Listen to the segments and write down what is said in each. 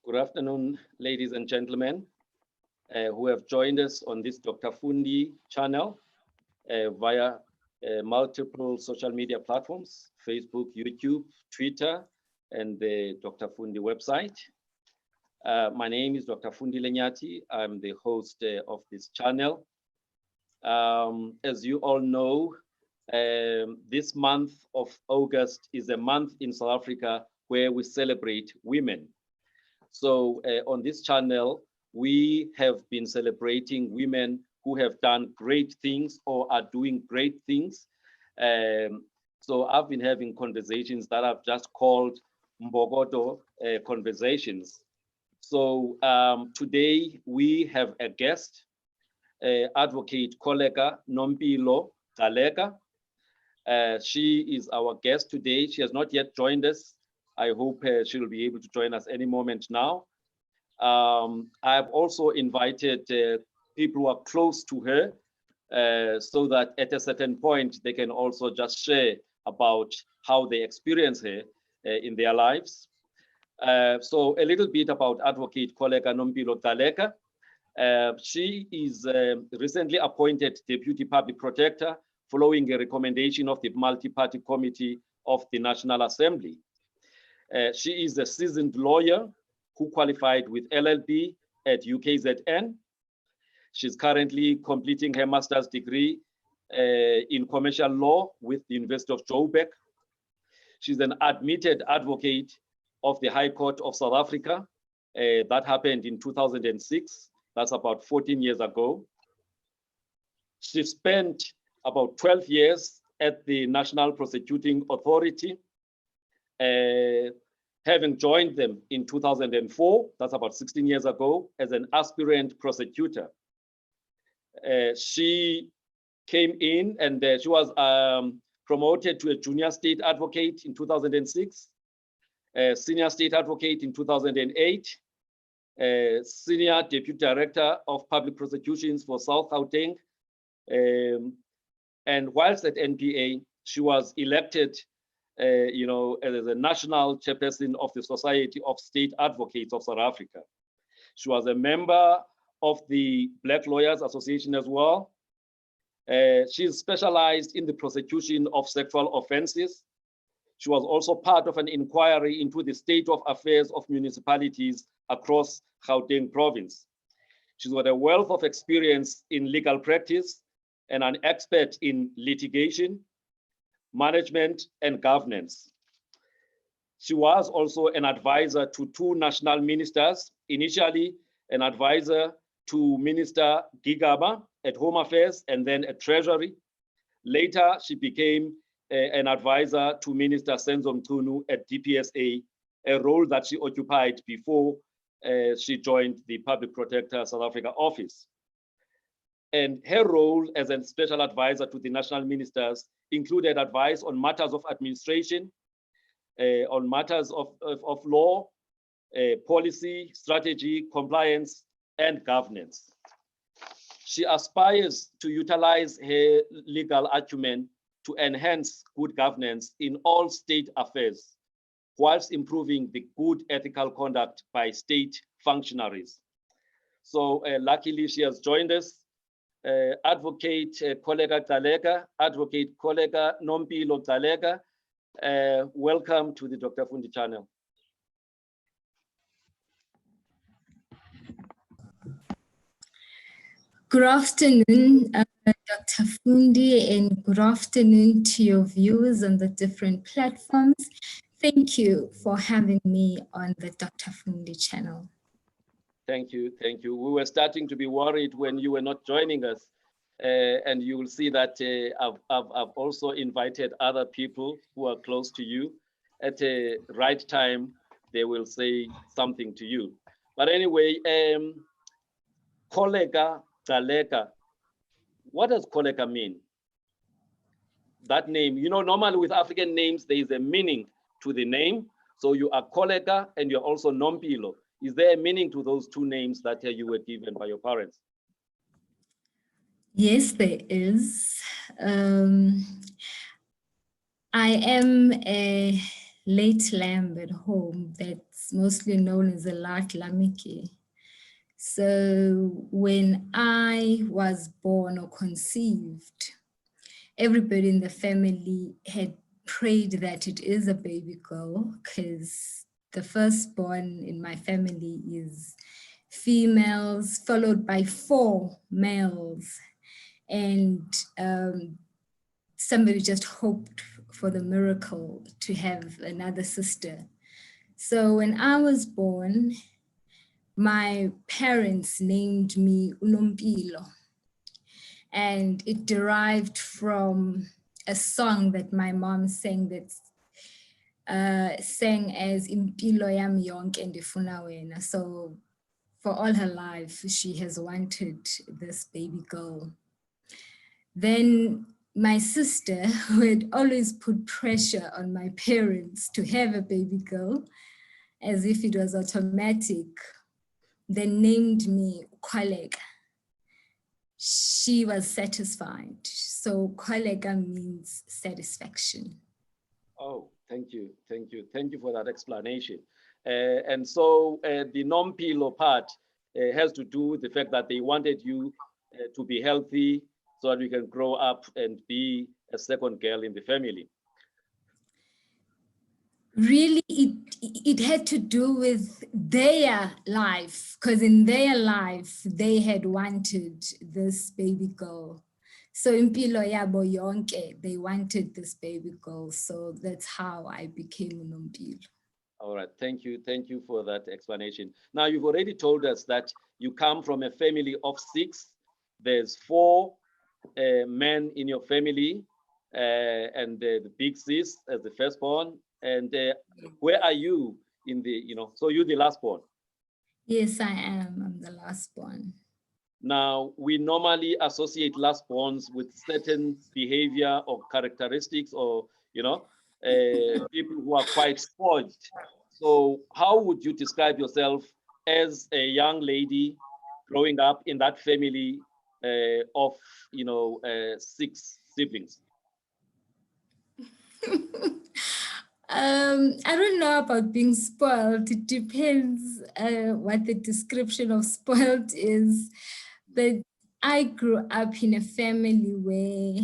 Good afternoon, ladies and gentlemen who have joined us on this Dr. Fundi channel via multiple social media platforms, Facebook, YouTube, Twitter, and the Dr. Fundi website. My name is Dr. Fundi Lenyati. I'm the host of this channel. As you all know, this month of August is a month in South Africa where we celebrate women. So on this channel, we have been celebrating women who have done great things or are doing great things. So I've been having conversations that I've just called Mbogodo conversations. So today we have a guest, Advocate Kholeka Nompilo Gcaleka. She is our guest today. She has not yet joined us. I hope she'll be able to join us any moment now. I've also invited people who are close to her so that at a certain point they can also just share about how they experience her in their lives. So a little bit about Advocate Kholeka Nompilo Gcaleka. She is recently appointed Deputy Public Protector following a recommendation of the Multi-Party Committee of the National Assembly. She is a seasoned lawyer who qualified with LLB at UKZN. She's currently completing her master's degree in commercial law with the University of Joburg. She's an admitted advocate of the High Court of South Africa. That happened in 2006. That's about 14 years ago. She spent about 12 years at the National Prosecuting Authority, having joined them in 2004, that's about 16 years ago, as an aspirant prosecutor. She came in and she was promoted to a junior state advocate in 2006, senior state advocate in 2008, senior deputy director of public prosecutions for South Gauteng. And whilst at NPA, she was elected as a national chairperson of the Society of State Advocates of South Africa. She was a member of the Black Lawyers Association as well. She is specialized in the prosecution of sexual offenses. She was also part of an inquiry into the state of affairs of municipalities across Gauteng province. She's got a wealth of experience in legal practice and an expert in litigation, management, and governance. She was also an advisor to two national ministers, initially an advisor to Minister Gigaba at Home Affairs and then at Treasury. Later, she became an advisor to Minister Senzo Mchunu at DPSA, a role that she occupied before she joined the Public Protector South Africa office. And her role as a special advisor to the national ministers included advice on matters of administration, on matters of law, policy, strategy, compliance, and governance. She aspires to utilize her legal acumen to enhance good governance in all state affairs, whilst improving the good ethical conduct by state functionaries. So luckily she has joined us. Advocate Kholeka Gcaleka, Advocate Kholeka Nompilo Gcaleka, welcome to the Dr. Fundi channel. Good afternoon, Dr. Fundi, and good afternoon to your viewers on the different platforms. Thank you for having me on the Dr. Fundi channel. Thank you, thank you. We were starting to be worried when you were not joining us, and you will see that I've also invited other people who are close to you. At the right time, they will say something to you. But anyway, Kholeka Gcaleka, what does Kholeka mean? That name, normally with African names, there is a meaning to the name. So you are Kholeka and you're also Nompilo. Is there a meaning to those two names that you were given by your parents? Yes, there is. I am a late lamb at home that's mostly known as a lat lamiki. So when I was born or conceived, everybody in the family had prayed that it is a baby girl, because the firstborn in my family is females, followed by 4 males. And somebody just hoped for the miracle to have another sister. So when I was born, my parents named me Unompilo. And it derived from a song that my mom sang that sang as Impilo yam yonke ndifuna wena. So for all her life, she has wanted this baby girl. Then my sister, who had always put pressure on my parents to have a baby girl, as if it was automatic, then named me Kholeka. She was satisfied. So Kholeka means satisfaction. Oh, thank you. Thank you. Thank you for that explanation. And so the non-pillow part has to do with the fact that they wanted you to be healthy so that you can grow up and be a second girl in the family. Really, it had to do with their life, because in their life, they had wanted this baby girl. So impilo yabo yonke, they wanted this baby girl. So that's how I became Unompilo. All right, thank you. Thank you for that explanation. Now, you've already told us that you come from a family of 6. There's 4 men in your family, and the big sis as the firstborn. And where are you in the, so you're the last born? Yes, I am. I'm the last born. Now, we normally associate last borns with certain behavior or characteristics or, people who are quite spoiled. So how would you describe yourself as a young lady growing up in that family of, 6 siblings? I don't know about being spoiled. It depends what the description of spoiled is. But I grew up in a family where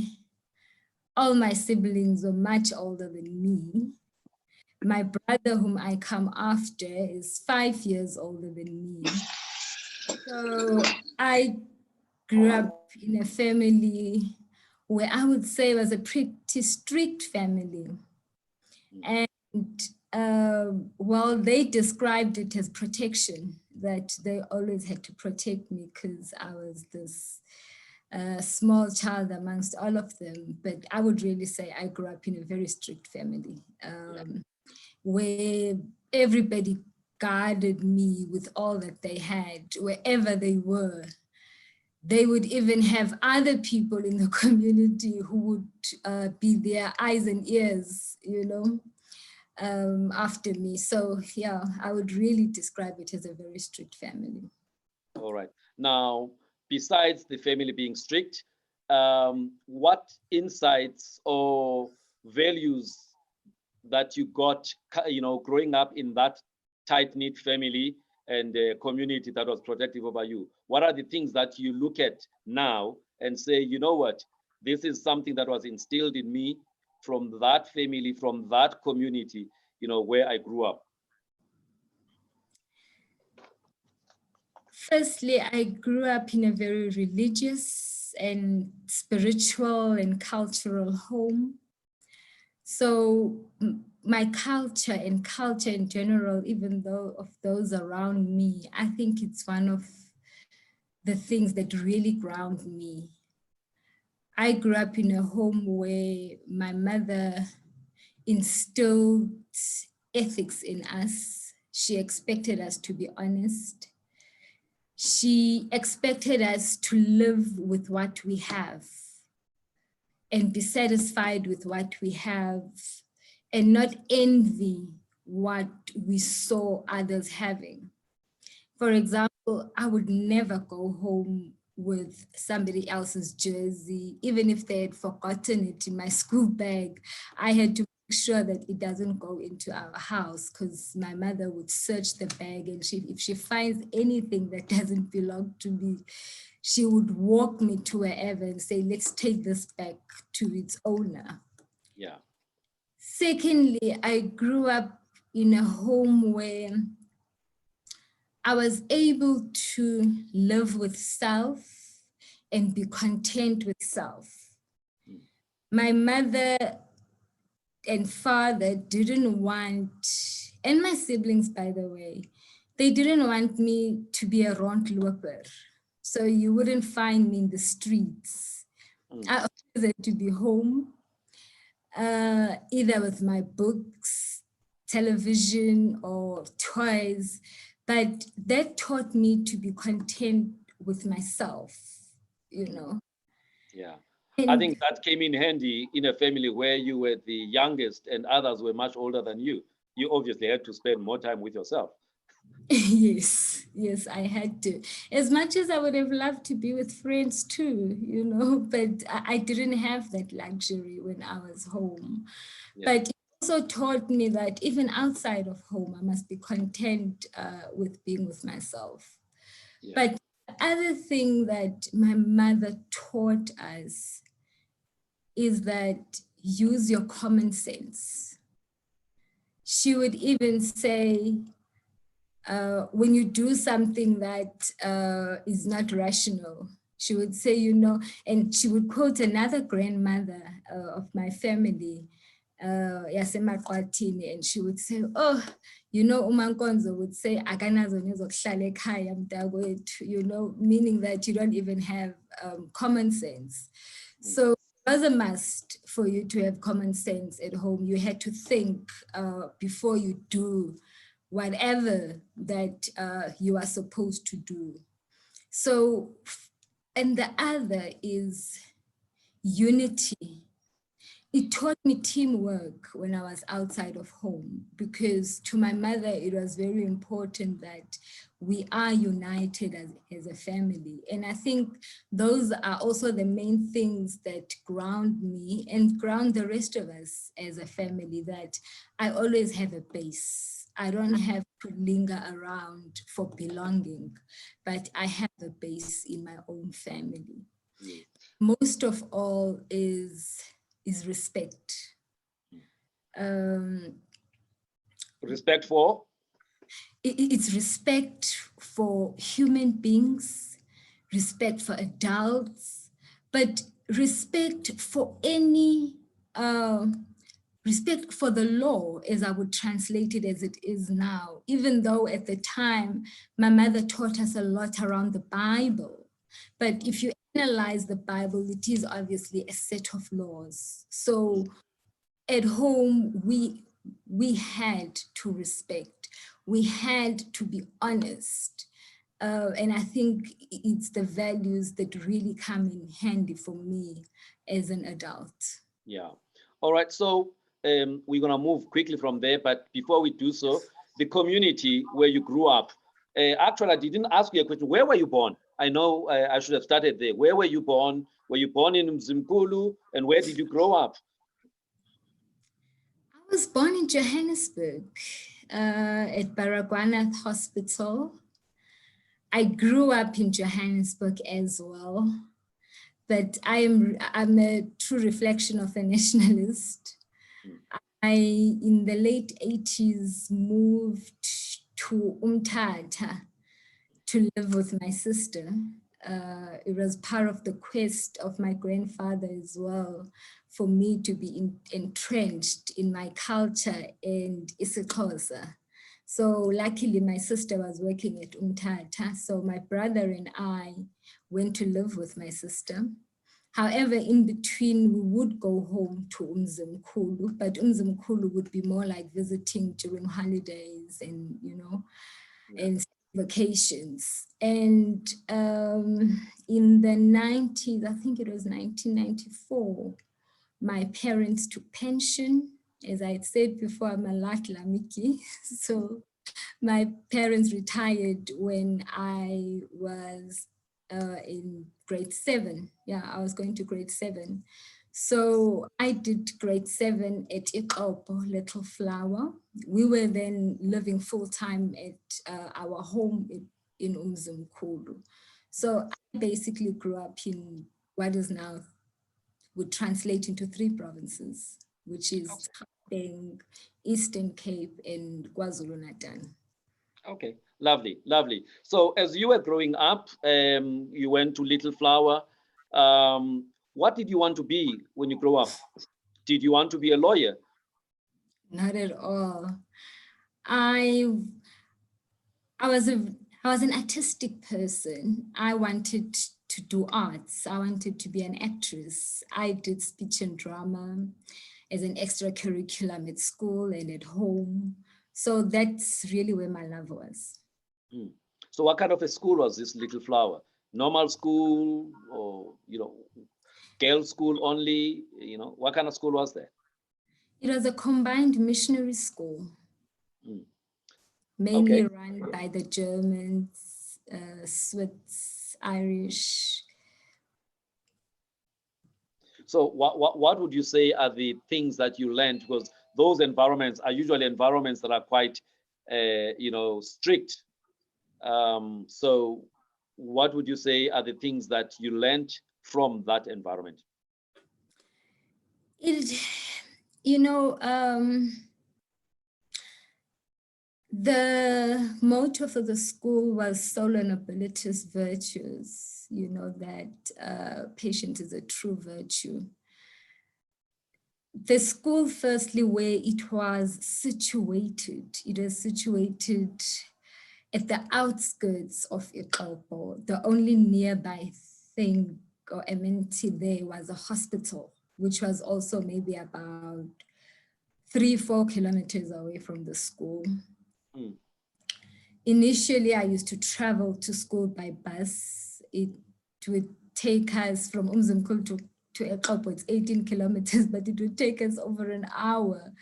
all my siblings were much older than me. My brother, whom I come after, is 5 years older than me. So I grew up in a family where I would say was a pretty strict family. And well, they described it as protection, that they always had to protect me because I was this small child amongst all of them. But I would really say I grew up in a very strict family where everybody guarded me with all that they had, wherever they were. They would even have other people in the community who would be their eyes and ears, after me. So yeah, I would really describe it as a very strict family. All right. Now, besides the family being strict, what insights or values that you got, growing up in that tight-knit family and a community that was protective over you? What are the things that you look at now and say, you know what, this is something that was instilled in me from that family, from that community, where I grew up? Firstly, I grew up in a very religious and spiritual and cultural home. So my culture and culture in general, even though of those around me, I think it's one of the things that really ground me. I grew up in a home where my mother instilled ethics in us. She expected us to be honest. She expected us to live with what we have and be satisfied with what we have and not envy what we saw others having. For example, I would never go home with somebody else's jersey, even if they had forgotten it in my school bag. I had to make sure that it doesn't go into our house, because my mother would search the bag, and if she finds anything that doesn't belong to me, she would walk me to wherever and say, let's take this back to its owner. Yeah. Secondly, I grew up in a home where I was able to live with self and be content with self. My mother and father didn't want, and my siblings, by the way, they didn't want me to be a rondloper. So you wouldn't find me in the streets. I always had to be home, either with my books, television, or toys. But that taught me to be content with myself, you know. Yeah. And I think that came in handy in a family where you were the youngest and others were much older than you. You obviously had to spend more time with yourself. yes, I had to. As much as I would have loved to be with friends too, you know, but I didn't have that luxury when I was home. Yeah. But it also taught me that even outside of home, I must be content with being with myself. Yeah. But the other thing that my mother taught us is that use your common sense. She would even say, when you do something that is not rational, she would say, you know, and she would quote another grandmother of my family, Yasemakwatini, and she would say, oh, you know, Umankonzo would say, akanazo nezokuhlala ekhaya mntakwethu, you know, meaning that you don't even have common sense. So it was a must for you to have common sense at home. You had to think before you do whatever that you are supposed to do. So, and the other is unity. It taught me teamwork when I was outside of home, because to my mother, it was very important that we are united as a family. And I think those are also the main things that ground me and ground the rest of us as a family, that I always have a base. I don't have to linger around for belonging, but I have a base in my own family. Yes. Most of all is respect. Respect for? It's respect for human beings, respect for adults, but respect for any, respect for the law, as I would translate it as it is now, even though at the time, my mother taught us a lot around the Bible. But if you analyze the Bible, it is obviously a set of laws. So at home, we had to respect, we had to be honest. And I think it's the values that really come in handy for me as an adult. Yeah. All right. So we're going to move quickly from there. But before we do so, the community where you grew up, actually, I didn't ask you a question. Where were you born? I know I should have started there. Where were you born? Were you born in Mzimkulu? And where did you grow up? I was born in Johannesburg at Baragwanath Hospital. I grew up in Johannesburg as well, but I'm a true reflection of a nationalist. I, in the late 80s, moved to Umtata to live with my sister. It was part of the quest of my grandfather as well, for me to be entrenched in my culture and isiXhosa. So luckily my sister was working at Umtata, so my brother and I went to live with my sister. However, in between, we would go home to Umzimkulu, but Umzimkulu would be more like visiting during holidays and, you know, and vacations. And in the 90s, I think it was 1994, my parents took pension. As I had said before, I'm a Latla Miki. So my parents retired when I was in grade 7. Yeah, I was going to grade 7. So I did grade 7 at Ikopo, Little Flower. We were then living full-time at our home in Umzimkhulu. So I basically grew up in what is now would translate into 3 provinces, which is Gauteng, Eastern Cape, and KwaZulu-Natal. Okay, lovely, lovely. So as you were growing up, you went to Little Flower. What did you want to be when you grow up? Did you want to be a lawyer? Not at all. I was an artistic person. I wanted to do arts. I wanted to be an actress. I did speech and drama as an extracurriculum at school and at home. So that's really where my love was. So what kind of a school was this Little Flower? Normal school, or, girls' school only? What kind of school was that? It was a combined missionary school, mainly run by the Germans, Swiss, Irish. So what would you say are the things that you learned? Because those environments are usually environments that are quite, strict. So what would you say are the things that you learned from that environment? The motto for the school was Sola Nobilitas Virtues, that patience is a true virtue. The school, firstly, where it was situated at the outskirts of Ikopo. The only nearby thing or amenity there was a hospital, which was also maybe about 3-4 kilometers away from the school. Initially, I used to travel to school by bus. It would take us from Umzimkhulu to Ikopo. It's 18 kilometers, but it would take us over an hour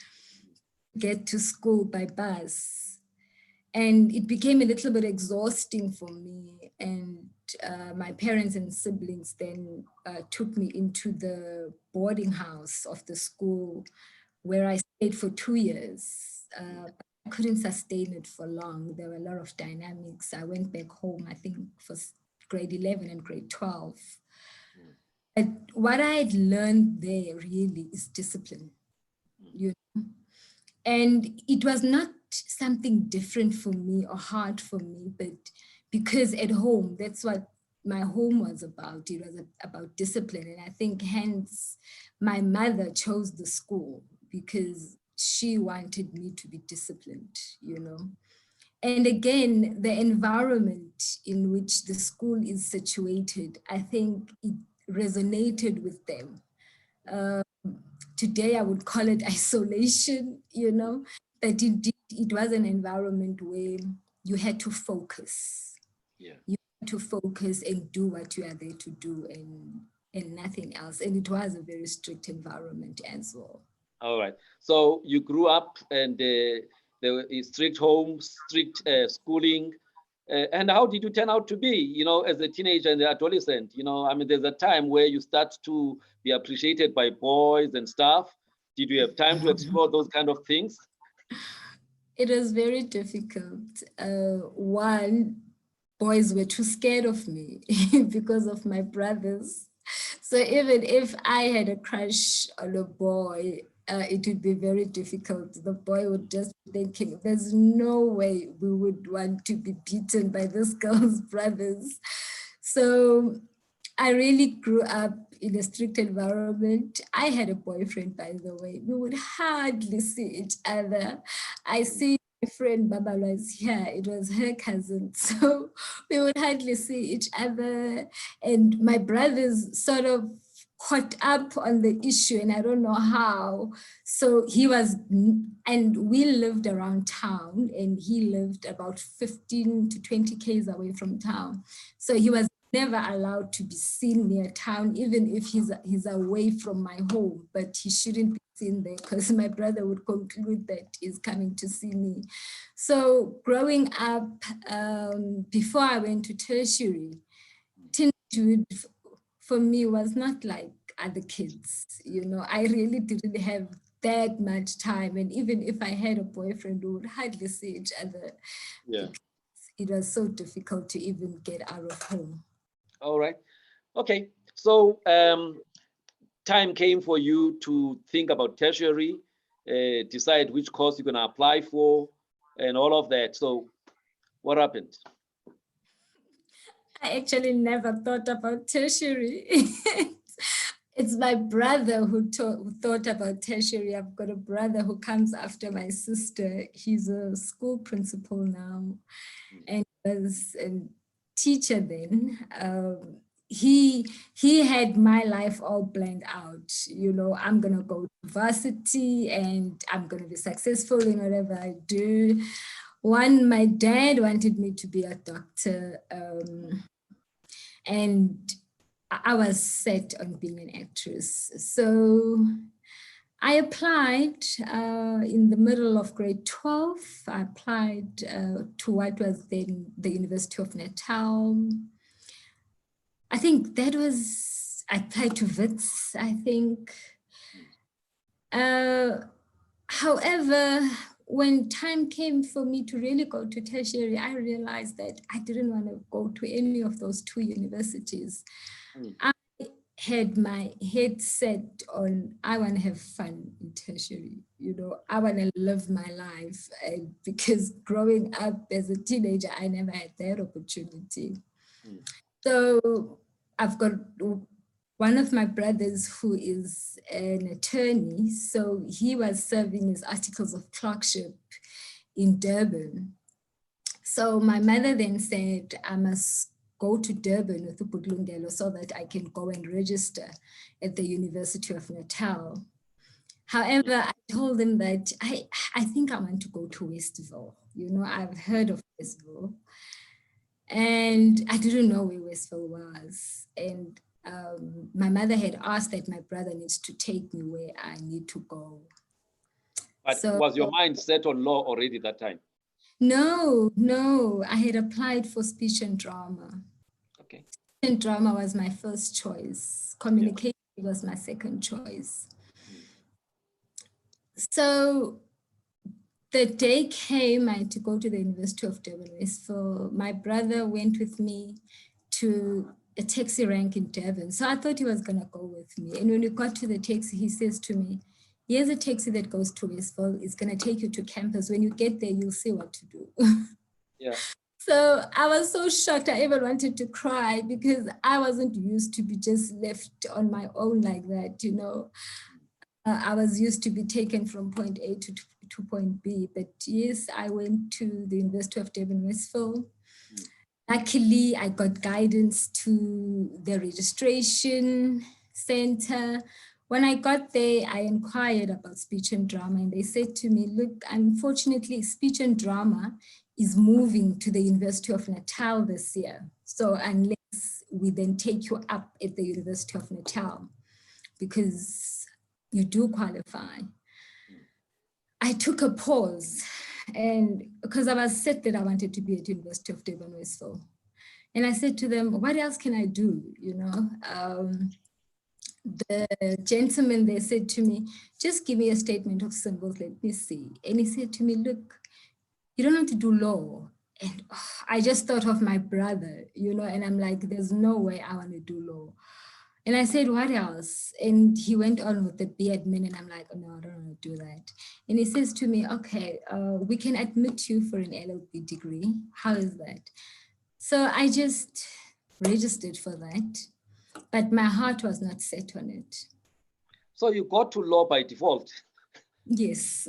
to get to school by bus. And it became a little bit exhausting for me. And my parents and siblings then took me into the boarding house of the school, where I stayed for 2 years. I couldn't sustain it for long. There were a lot of dynamics. I went back home, I think, for grade 11 and grade 12. But what I had learned there really is discipline. And it was not something different for me or hard for me, but because at home, that's what my home was about. It was about discipline. And I think hence my mother chose the school because she wanted me to be disciplined, And again, the environment in which the school is situated, I think it resonated with them. Today, I would call it isolation, that indeed it was an environment where you had to focus. Yeah. You had to focus and do what you are there to do and nothing else. And it was a very strict environment as well. All right. So you grew up and there were strict homes, strict schooling. And how did you turn out to be, as a teenager and adolescent? There's a time where you start to be appreciated by boys and stuff. Did you have time to explore those kind of things? It was very difficult. One, boys were too scared of me because of my brothers. So even if I had a crush on a boy, it would be very difficult. The boy would just be thinking, there's no way we would want to be beaten by this girl's brothers. So I really grew up in a strict environment. I had a boyfriend, by the way. We would hardly see each other. I see my friend Baba was here. It was her cousin. So we would hardly see each other. And my brothers sort of caught up on the issue, and I don't know how. So he was, and we lived around town, and he lived about 15 to 20 Ks away from town. So he was never allowed to be seen near town, even if he's away from my home, but he shouldn't be seen there because my brother would conclude that he's coming to see me. So growing up, before I went to tertiary, teenagehood for me was not like other kids. You know, I really didn't have that much time. And even if I had a boyfriend, we would hardly see each other. Yeah. It was so difficult to even get out of home. All right. Okay. So time came for you to think about tertiary, decide which course you're going to apply for, and all of that. So what happened? I actually never thought about tertiary. It's my brother who thought about tertiary. I've got a brother who comes after my sister. He's a school principal now and was a teacher then. He had my life all planned out. You know, I'm going to go to varsity and I'm going to be successful in whatever I do. My dad wanted me to be a doctor. And I was set on being an actress. So I applied in the middle of grade 12. I applied to what was then the University of Natal. I think I applied to WITS, I think. However, when time came for me to really go to tertiary, I realized that I didn't want to go to any of those two universities. I had my head set on, I want to have fun in tertiary. You know, I want to live my life. And because growing up as a teenager, I never had that opportunity. So I've got one of my brothers who is an attorney. So he was serving his articles of clerkship in Durban. So my mother then said, I must go to Durban with Ubudlungelo so that I can go and register at the University of Natal. However, I told them that I think I want to go to Westville. You know, I've heard of Westville. And I didn't know where Westville was. And my mother had asked that my brother needs to take me where I need to go. But so, was your mind set on law already that time? No. I had applied for speech and drama. Okay. Speech and drama was my first choice. Communication was my second choice. So the day came, I had to go to the University of Durban Westville. My brother went with me to a taxi rank in Durban. So I thought he was going to go with me. And when we got to the taxi, he says to me, here's a taxi that goes to Westville. It's going to take you to campus. When you get there, you'll see what to do. Yeah. So I was so shocked. I even wanted to cry because I wasn't used to be just left on my own like that, you know. I was used to be taken from point A to point B. But yes, I went to the University of Durban Westville. Luckily, I got guidance to the registration center. When I got there, I inquired about speech and drama, and they said to me, look, unfortunately, speech and drama is moving to the University of Natal this year. So unless we then take you up at the University of Natal, because you do qualify. I took a pause, and because I was set that I wanted to be at University of Durban Westville. And I said to them, what else can I do? You know, the gentleman, they said to me, just give me a statement of symbols, let me see. And he said to me, look, you don't have to do law. And I just thought of my brother, you know, and I'm like, there's no way I want to do law. And I said, what else? And he went on with the B.Admin, and I'm like, oh, no, I don't want to do that. And he says to me, okay, we can admit you for an LLB degree. How is that? So I just registered for that, but my heart was not set on it. So you got to law by default? Yes.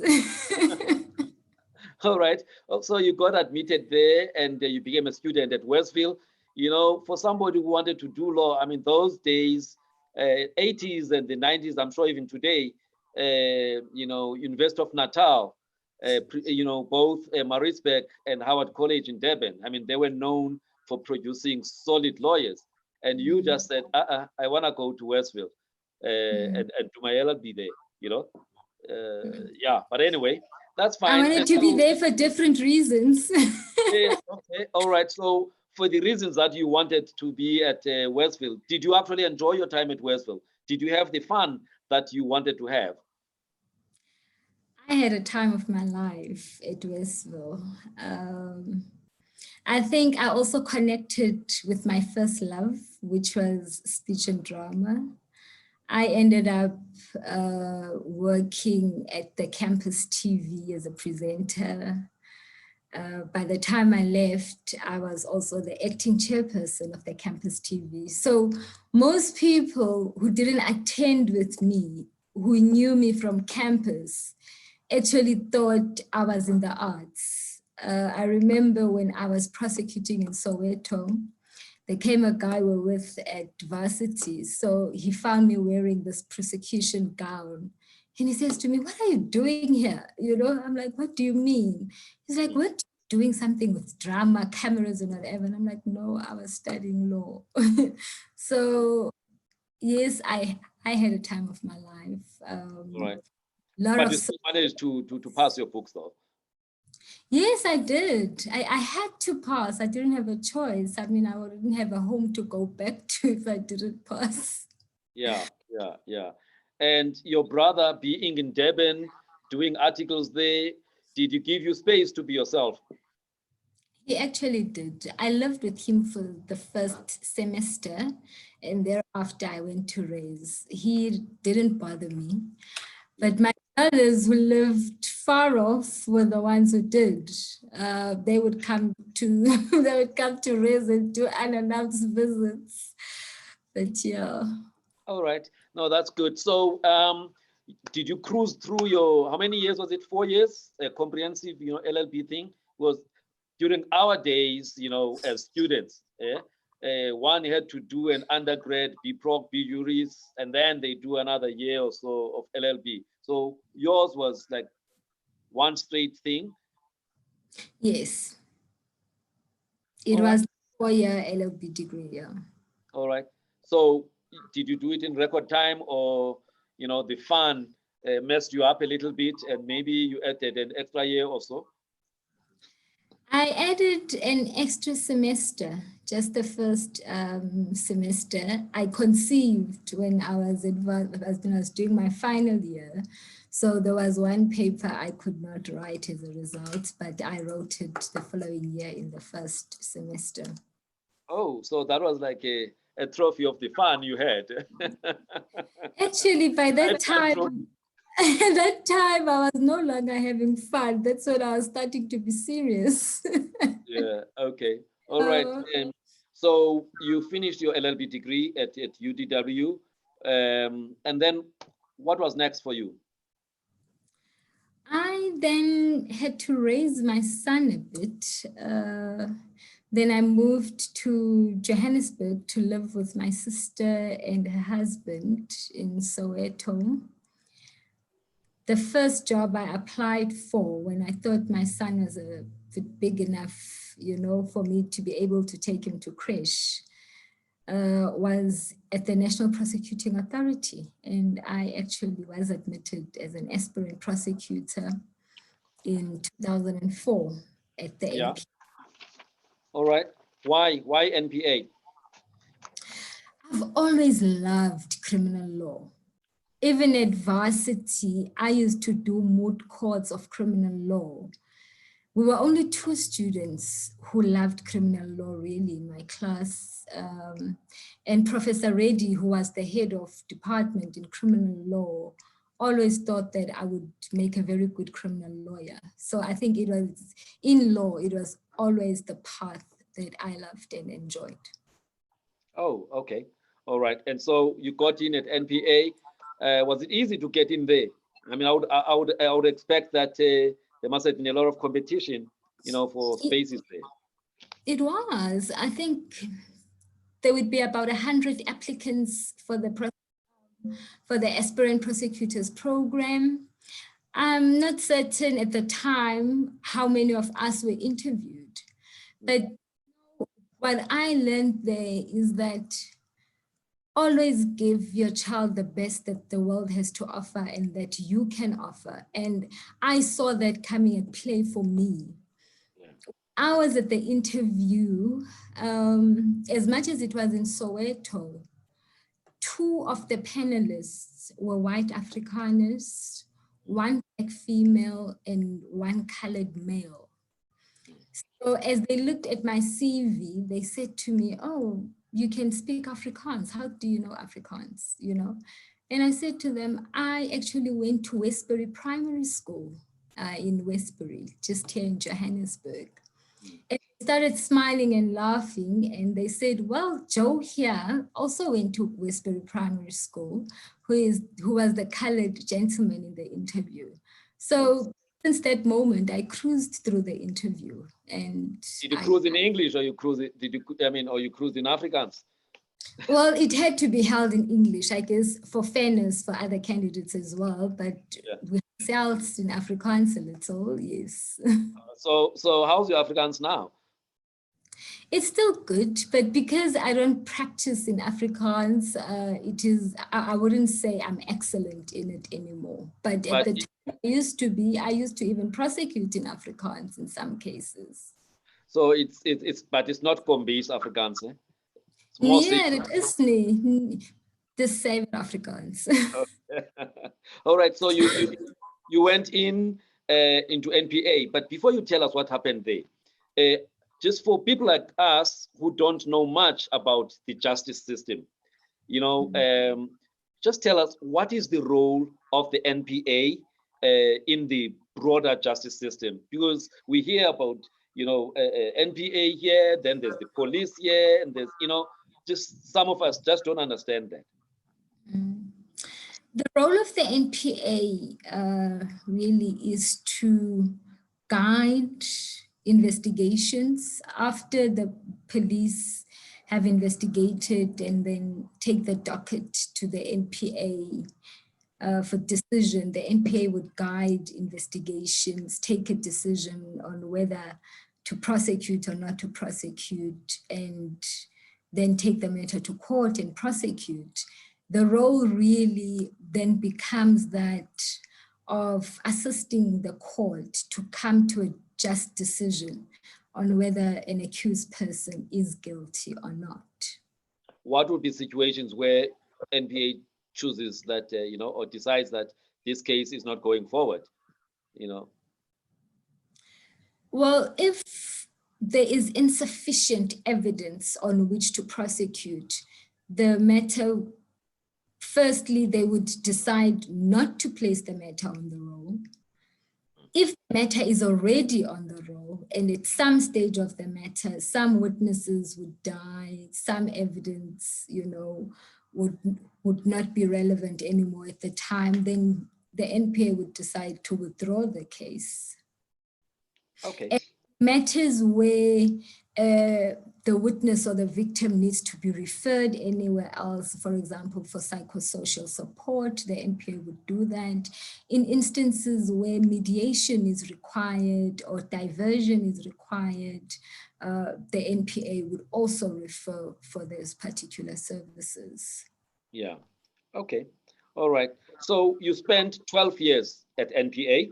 All right. So you got admitted there and you became a student at Westville. You know, for somebody who wanted to do law, I mean, those days, 80s and the 90s, I'm sure even today, you know, University of Natal, you know, both Maritzburg and Howard College in Durban, I mean, they were known for producing solid lawyers. And you just said, I want to go to Westville and do my LLB there, you know? Yeah, but anyway, that's fine. I wanted to be there for different reasons. Yes, okay, all right. So for the reasons that you wanted to be at Westville, did you actually enjoy your time at Westville? Did you have the fun that you wanted to have? I had a time of my life at Westville. I think I also connected with my first love, which was speech and drama. I ended up working at the campus TV as a presenter. By the time I left, I was also the acting chairperson of the campus TV. So most people who didn't attend with me, who knew me from campus, actually thought I was in the arts. I remember when I was prosecuting in Soweto, there came a guy we were with at varsity. So he found me wearing this prosecution gown. And he says to me, "What are you doing here?" You know, I'm like, "What do you mean?" He's like, "What, doing something with drama, cameras and whatever?" And I'm like, "No, I was studying law." So yes, I had a time of my life. Right. Lot But of you still managed to pass your books though. Yes, I did. I had to pass. I didn't have a choice. I mean, I wouldn't have a home to go back to if I didn't pass. Yeah. And your brother being in Durban, doing articles there, did you give you space to be yourself? He actually did. I lived with him for the first semester, and thereafter I went to raise. He didn't bother me. But my brothers who lived far off were the ones who did. They would come to raise and do unannounced visits. But yeah. All right. No, that's good. So did you cruise through how many years was it? 4 years? A comprehensive, LLB thing? Was during our days, as students, one had to do an undergrad, be proc, be juris, and then they do another year or so of LLB. So yours was like one straight thing? Yes. It All was right. a 4-year LLB degree, yeah. All right. So did you do it in record time, or, the fun messed you up a little bit and maybe you added an extra year or so? I added an extra semester, just the first semester. I conceived when I was doing my final year. So there was one paper I could not write as a result, but I wrote it the following year in the first semester. Oh, so that was like a trophy of the fun you had. Actually, by that time, at that time, I was no longer having fun. That's when I was starting to be serious. Yeah, okay. All right. So you finished your LLB degree at UDW. And then what was next for you? I then had to raise my son a bit. Then I moved to Johannesburg to live with my sister and her husband in Soweto. The first job I applied for when I thought my son was a bit big enough, for me to be able to take him to creche, was at the National Prosecuting Authority. And I actually was admitted as an aspirant prosecutor in 2004 at the NPA. All right. Why NPA? I've always loved criminal law. Even at varsity, I used to do moot courts of criminal law. We were only 2 students who loved criminal law really in my class. And Professor Reddy, who was the head of department in criminal law, always thought that I would make a very good criminal lawyer. So I think it was in law, it was always the path that I loved and enjoyed. Oh, okay. All right. And so you got in at NPA. Was it easy to get in there? I mean, I would expect that there must have been a lot of competition, for spaces there. It was. I think there would be about 100 applicants for the aspirant prosecutors program. I'm not certain at the time how many of us were interviewed, but what I learned there is that always give your child the best that the world has to offer and that you can offer. And I saw that coming at play for me. I was at the interview, as much as it was in Soweto, 2 of the panelists were white Afrikaners, 1 black female and 1 colored male. So as they looked at my CV, they said to me, oh, you can speak Afrikaans. How do you know Afrikaans, you know? And I said to them, I actually went to Westbury Primary School in Westbury, just here in Johannesburg. And they started smiling and laughing, and they said, well, Joe here also went to Westbury Primary School, who was the colored gentleman in the interview. So since that moment, I cruised through the interview. And did you cruise in English, or you cruise? Or you cruised in Afrikaans? Well, it had to be held in English, I guess, for fairness for other candidates as well. But we excelled in Afrikaans a little, yes. So how's your Afrikaans now? It's still good, but because I don't practice in Afrikaans, I wouldn't say I'm excellent in it anymore. But at the time I used to even prosecute in Afrikaans in some cases. So but it's not Kombi's Afrikaans, eh? Yeah, it is the same Afrikaans. Okay. All right, so you went into NPA, but before you tell us what happened there, just for people like us who don't know much about the justice system, you know, just tell us, what is the role of the NPA in the broader justice system? Because we hear about, you know, NPA here, then there's the police here, and there's, you know, just some of us just don't understand that. The role of the NPA really is to guide investigations after the police have investigated, and then take the docket to the NPA for decision. The NPA would guide investigations, take a decision on whether to prosecute or not to prosecute, and then take the matter to court and prosecute. The role really then becomes that of assisting the court to come to a just decision on whether an accused person is guilty or not. What would be situations where NPA chooses that, you know, or decides that this case is not going forward, you know? Well, if there is insufficient evidence on which to prosecute the matter, firstly, they would decide not to place the matter on the roll. If the matter is already on the roll, and at some stage of the matter, some witnesses would die, some evidence, you know, would not be relevant anymore at the time, then the NPA would decide to withdraw the case. Okay. And matters where the witness or the victim needs to be referred anywhere else, for example, for psychosocial support, the NPA would do that. In instances where mediation is required or diversion is required, the NPA would also refer for those particular services. Yeah, okay, all right. So you spent 12 years at NPA,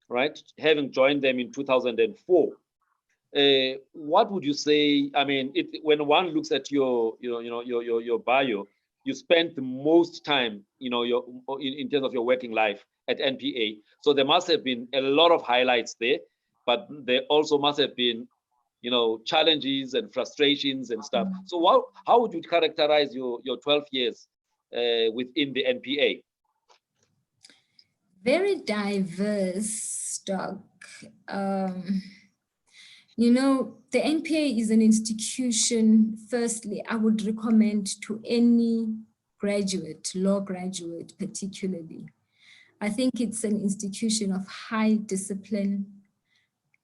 right? Having joined them in 2004. What would you say? I mean, when one looks at your bio, you spent the most time, you know, in terms of your working life at NPA. So there must have been a lot of highlights there, but there also must have been, you know, challenges and frustrations and stuff. So how would you characterize your 12 years within the NPA? Very diverse, Doc. You know, the NPA is an institution, firstly, I would recommend to any graduate, law graduate particularly. I think it's an institution of high discipline,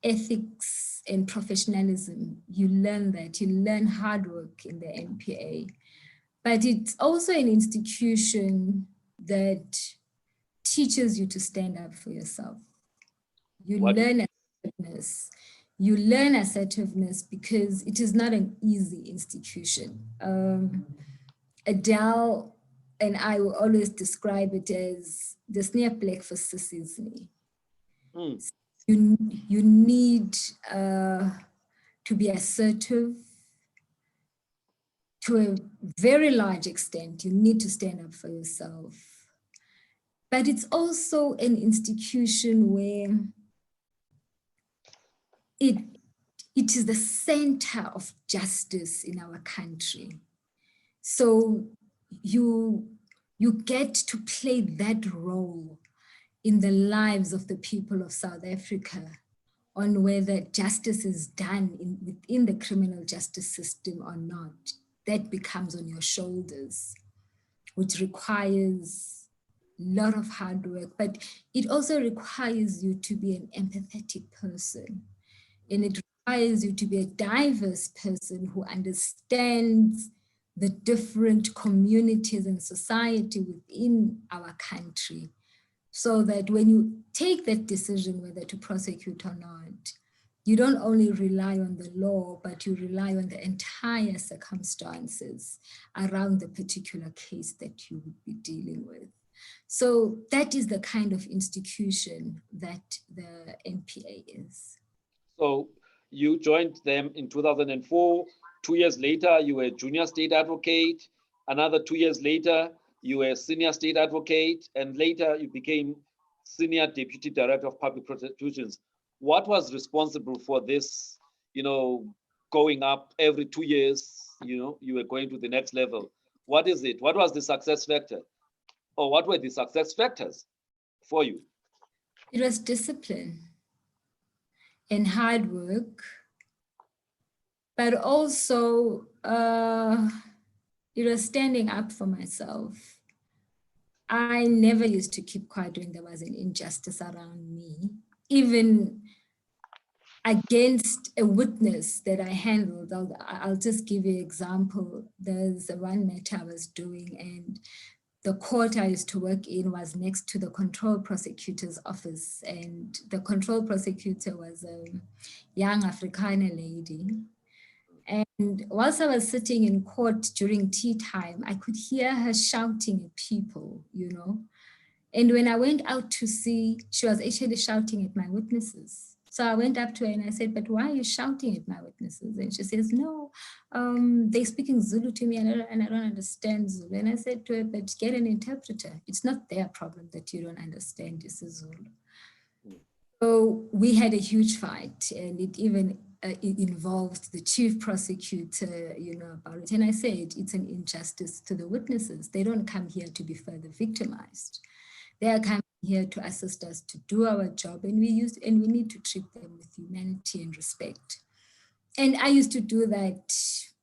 ethics, and professionalism. You learn that, you learn hard work in the NPA. But it's also an institution that teaches you to stand up for yourself. You learn assertiveness. You learn assertiveness because it is not an easy institution. Adele and I will always describe it as the sneeuwplek for sissies. You need to be assertive. to a very large extent, you need to stand up for yourself. But it's also an institution where it is the center of justice in our country. So you get to play that role in the lives of the people of South Africa on whether justice is done within the criminal justice system or not. That becomes on your shoulders, which requires a lot of hard work, but it also requires you to be an empathetic person. And it requires you to be a diverse person who understands the different communities and society within our country, so that when you take that decision whether to prosecute or not, you don't only rely on the law, but you rely on the entire circumstances around the particular case that you would be dealing with. So that is the kind of institution that the NPA is. So you joined them in 2004. 2 years later, you were a junior state advocate. Another 2 years later, you were a senior state advocate. And later you became senior deputy director of public prosecutions. What was responsible for this, going up every 2 years, you were going to the next level? What is it? What was the success factor? Or what were the success factors for you? It was discipline and hard work, but also it was standing up for myself. I never used to keep quiet when there was an injustice around me, even against a witness that I handled. I'll just give you an example. There's one matter I was doing, and the court I used to work in was next to the control prosecutor's office. And the control prosecutor was a young Afrikaner lady. And whilst I was sitting in court during tea time, I could hear her shouting at people, And when I went out to see, she was actually shouting at my witnesses. So I went up to her and I said, but why are you shouting at my witnesses? And she says, no, they're speaking Zulu to me and I don't understand Zulu. And I said to her, but get an interpreter. It's not their problem that you don't understand this is Zulu. So we had a huge fight, and it even it involved the chief prosecutor, about it. And I said, it's an injustice to the witnesses. They don't come here to be further victimized. They are coming here to assist us to do our job, and we need to treat them with humanity and respect. And I used to do that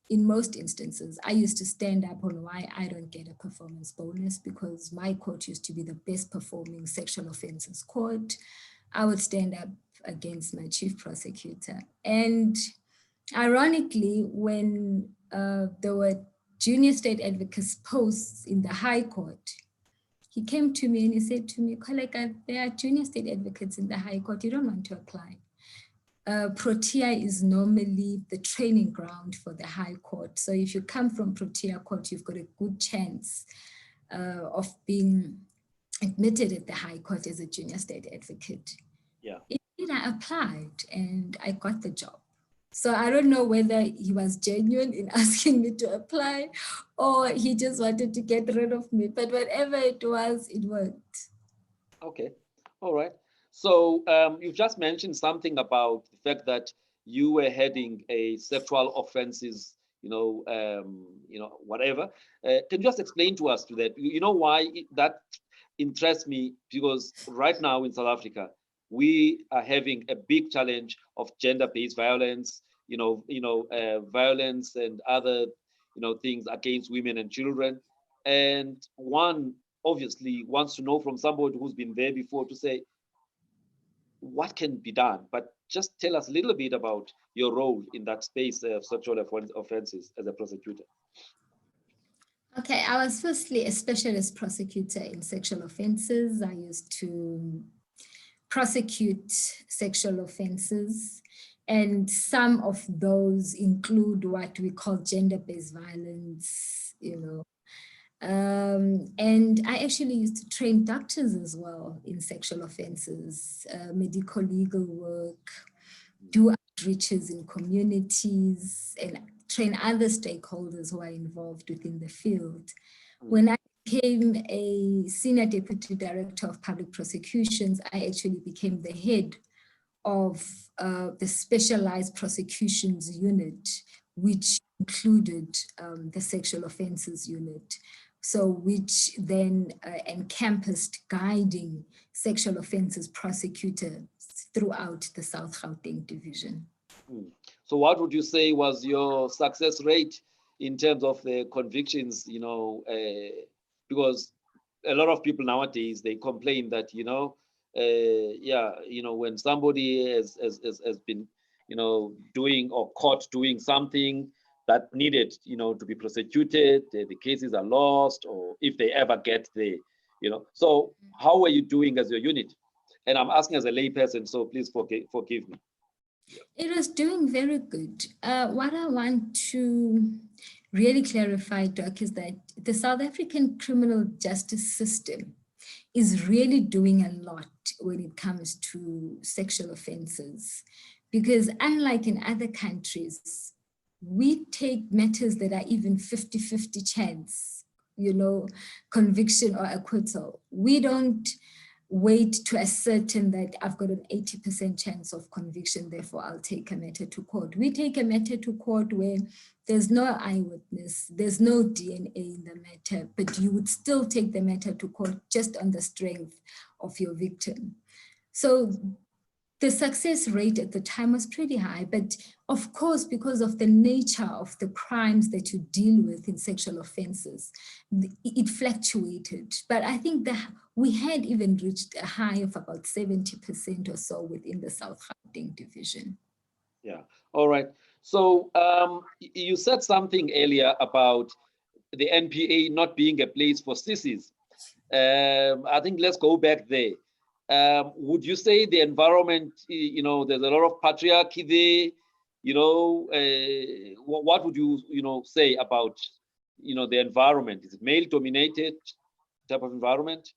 in most instances. I used to stand up on why I don't get a performance bonus, because my court used to be the best performing sexual offenses court. I would stand up against my chief prosecutor. And ironically, when there were junior state advocates posts in the High Court, he came to me and he said to me, Kholeka, there are junior state advocates in the High Court. You don't want to apply. Protea is normally the training ground for the High Court. So if you come from Protea Court, you've got a good chance of being admitted at the High Court as a junior state advocate. Yeah. Indeed, I applied and I got the job. So I don't know whether he was genuine in asking me to apply or he just wanted to get rid of me. But whatever it was, it worked. Okay. All right. So you've just mentioned something about the fact that you were heading a sexual offenses, whatever. Can you just explain to us that? Why that interests me? Because right now in South Africa, we are having a big challenge of gender-based violence, violence and other, things against women and children. And one obviously wants to know from somebody who's been there before to say, what can be done? But just tell us a little bit about your role in that space of sexual offenses as a prosecutor. Okay, I was firstly a specialist prosecutor in sexual offenses. I used to prosecute sexual offenses, and some of those include what we call gender-based violence, and I actually used to train doctors as well in sexual offenses, medical legal work, do outreaches in communities, and train other stakeholders who are involved within the field. When I became a Senior Deputy Director of Public Prosecutions, I actually became the head of the Specialized Prosecutions Unit, which included the Sexual Offences Unit. So which then encompassed guiding sexual offences prosecutors throughout the South Gauteng division. So what would you say was your success rate in terms of the convictions, because a lot of people nowadays, they complain that, when somebody has been, doing or caught doing something that needed, to be prosecuted, the cases are lost, or if they ever get there, So how are you doing as your unit? And I'm asking as a layperson, so please forgive me. It was doing very good. What I want to really clarify, Doc, is that the South African criminal justice system is really doing a lot when it comes to sexual offenses. Because unlike in other countries, we take matters that are even 50-50 chance, conviction or acquittal. We don't wait to ascertain that I've got an 80% chance of conviction, therefore I'll take a matter to court. We take a matter to court where there's no eyewitness, there's no DNA in the matter, but you would still take the matter to court just on the strength of your victim. So the success rate at the time was pretty high, but of course, because of the nature of the crimes that you deal with in sexual offenses, it fluctuated. But I think that we had even reached a high of about 70% or so within the South Gauteng division. Yeah, all right. So you said something earlier about the NPA not being a place for sissies. I think let's go back there. Would you say the environment, there's a lot of patriarchy there, what would you, say about, the environment? Is it male-dominated type of environment?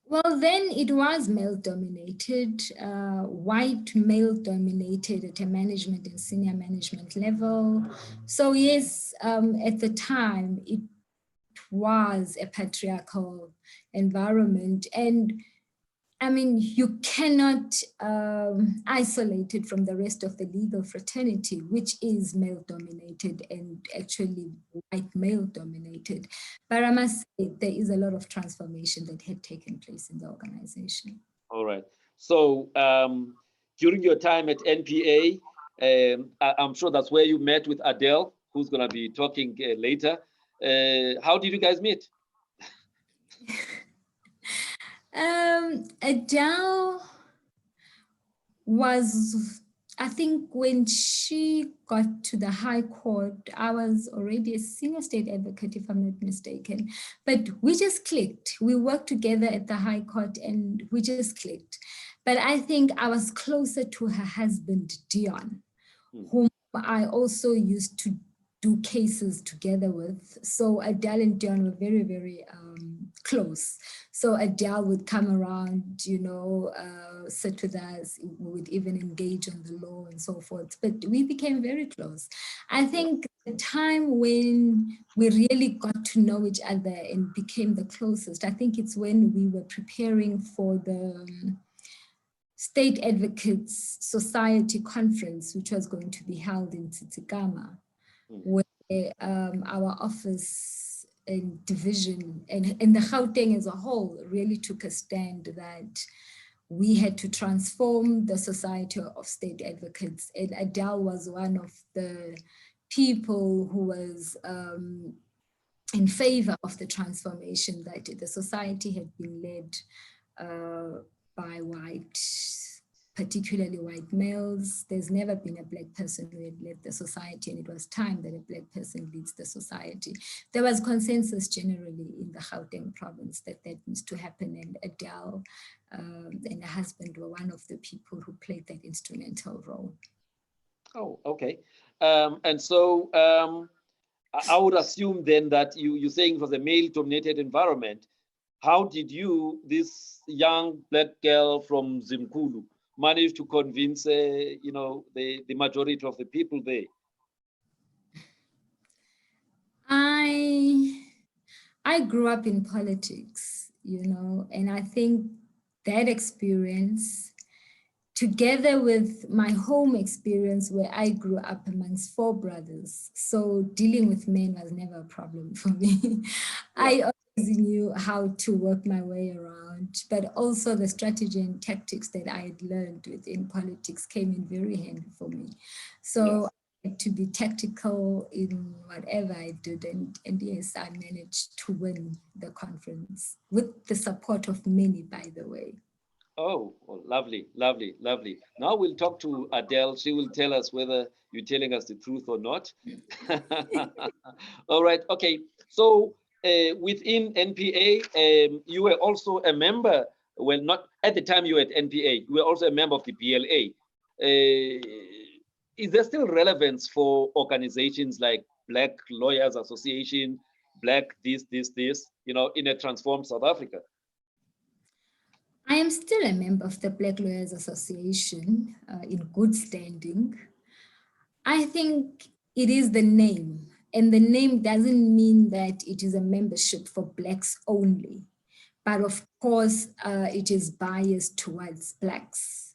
Well, then it was male-dominated, white male-dominated at a management and senior management level. So yes, at the time, it was a patriarchal environment. And I mean, you cannot isolate it from the rest of the legal fraternity, which is male-dominated and actually white male-dominated. But I must say there is a lot of transformation that had taken place in the organization. All right. So during your time at NPA, I'm sure that's where you met with Adele, who's going to be talking later. How did you guys meet? Adele was, I think when she got to the High Court, I was already a senior state advocate, if I'm not mistaken, but we just clicked. We worked together at the High Court and we just clicked. But I think I was closer to her husband, Dion, whom I also used to do cases together with. So Adele and Dion were very, very close. So Adele would come around, sit with us, we would even engage on the law and so forth. But we became very close. I think the time when we really got to know each other and became the closest, I think it's when we were preparing for the State Advocates Society Conference, which was going to be held in Tsitsikamma, where our office and division and the Gauteng as a whole really took a stand that we had to transform the Society of State Advocates. And Adele was one of the people who was in favor of the transformation, that the society had been led by white, particularly white males. There's never been a black person who had led the society, and it was time that a black person leads the society. There was consensus generally in the Gauteng province that that needs to happen, and Adele and her husband were one of the people who played that instrumental role. Oh, okay. And so I would assume then that you're saying it was a male-dominated environment. How did you, this young black girl from Zimkulu, manage to convince, the majority of the people there? I grew up in politics, you know, and I think that experience, together with my home experience where I grew up amongst 4 brothers, so dealing with men was never a problem for me. Yeah. I always knew how to work my way around, but also the strategy and tactics that I had learned within politics came in very handy for me. So I had to be tactical in whatever I did, and yes, I managed to win the conference with the support of many, by the way. Oh, well, lovely, lovely, lovely. Now we'll talk to Adele. She will tell us whether you're telling us the truth or not. All right, okay. So within NPA, you were also a member, well, not at the time you were at NPA, you were also a member of the BLA. Is there still relevance for organizations like Black Lawyers Association, Black this, you know, in a transformed South Africa? I am still a member of the Black Lawyers Association in good standing. I think it is the name, and the name doesn't mean that it is a membership for Blacks only, but of course it is biased towards Blacks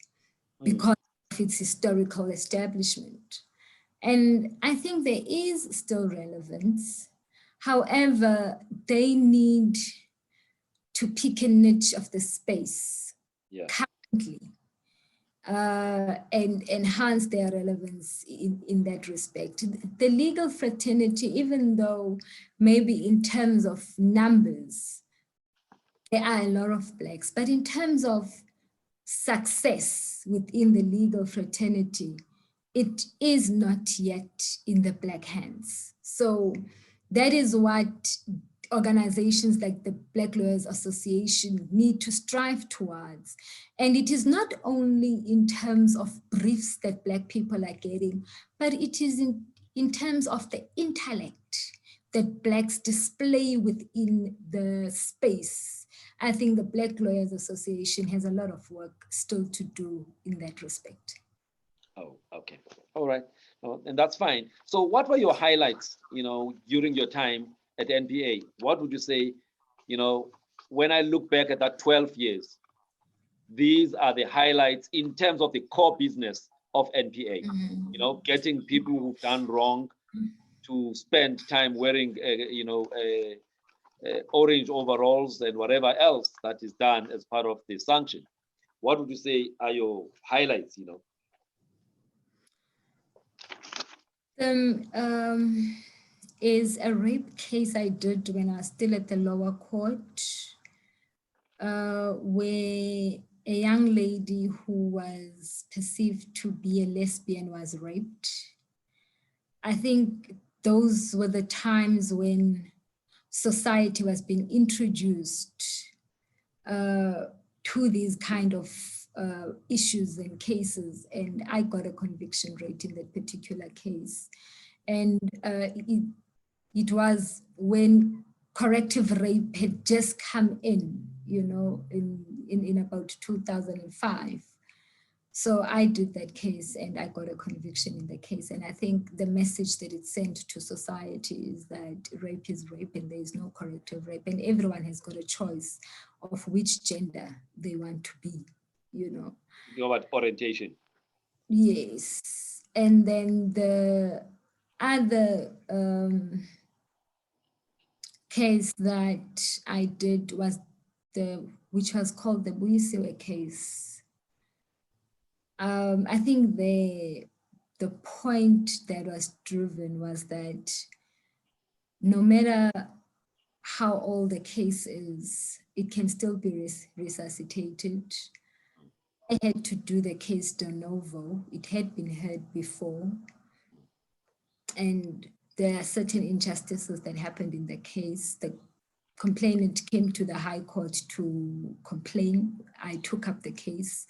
because of its historical establishment. And I think there is still relevance. However, they need to pick a niche of the space currently and enhance their relevance in that respect. The legal fraternity, even though maybe in terms of numbers, there are a lot of Blacks, but in terms of success within the legal fraternity, it is not yet in the Black hands. So that is what organizations like the Black Lawyers Association need to strive towards. And it is not only in terms of briefs that Black people are getting, but it is in terms of the intellect that Blacks display within the space. I think the Black Lawyers Association has a lot of work still to do in that respect. Oh, okay. All right. And that's fine. So what were your highlights, you know, during your time at NPA? What would you say, you know, when I look back at that 12 years, these are the highlights in terms of the core business of NPA, you know, getting people who've done wrong to spend time wearing, you know, orange overalls and whatever else that is done as part of the sanction. What would you say are your highlights, you know? Is a rape case I did when I was still at the lower court, where a young lady who was perceived to be a lesbian was raped. I think those were the times when society was being introduced to these kind of issues and cases, and I got a conviction rate in that particular case. And it was when corrective rape had just come in, you know, in about 2005. So I did that case and I got a conviction in the case. And I think the message that it sent to society is that rape is rape and there is no corrective rape, and everyone has got a choice of which gender they want to be, you know. You know about orientation. Yes. And then the other case that I did was which was called the Westville case. I think the point that was driven was that no matter how old the case is, it can still be resuscitated. I had to do the case de novo. It had been heard before. And there are certain injustices that happened in the case. The complainant came to the High Court to complain. I took up the case.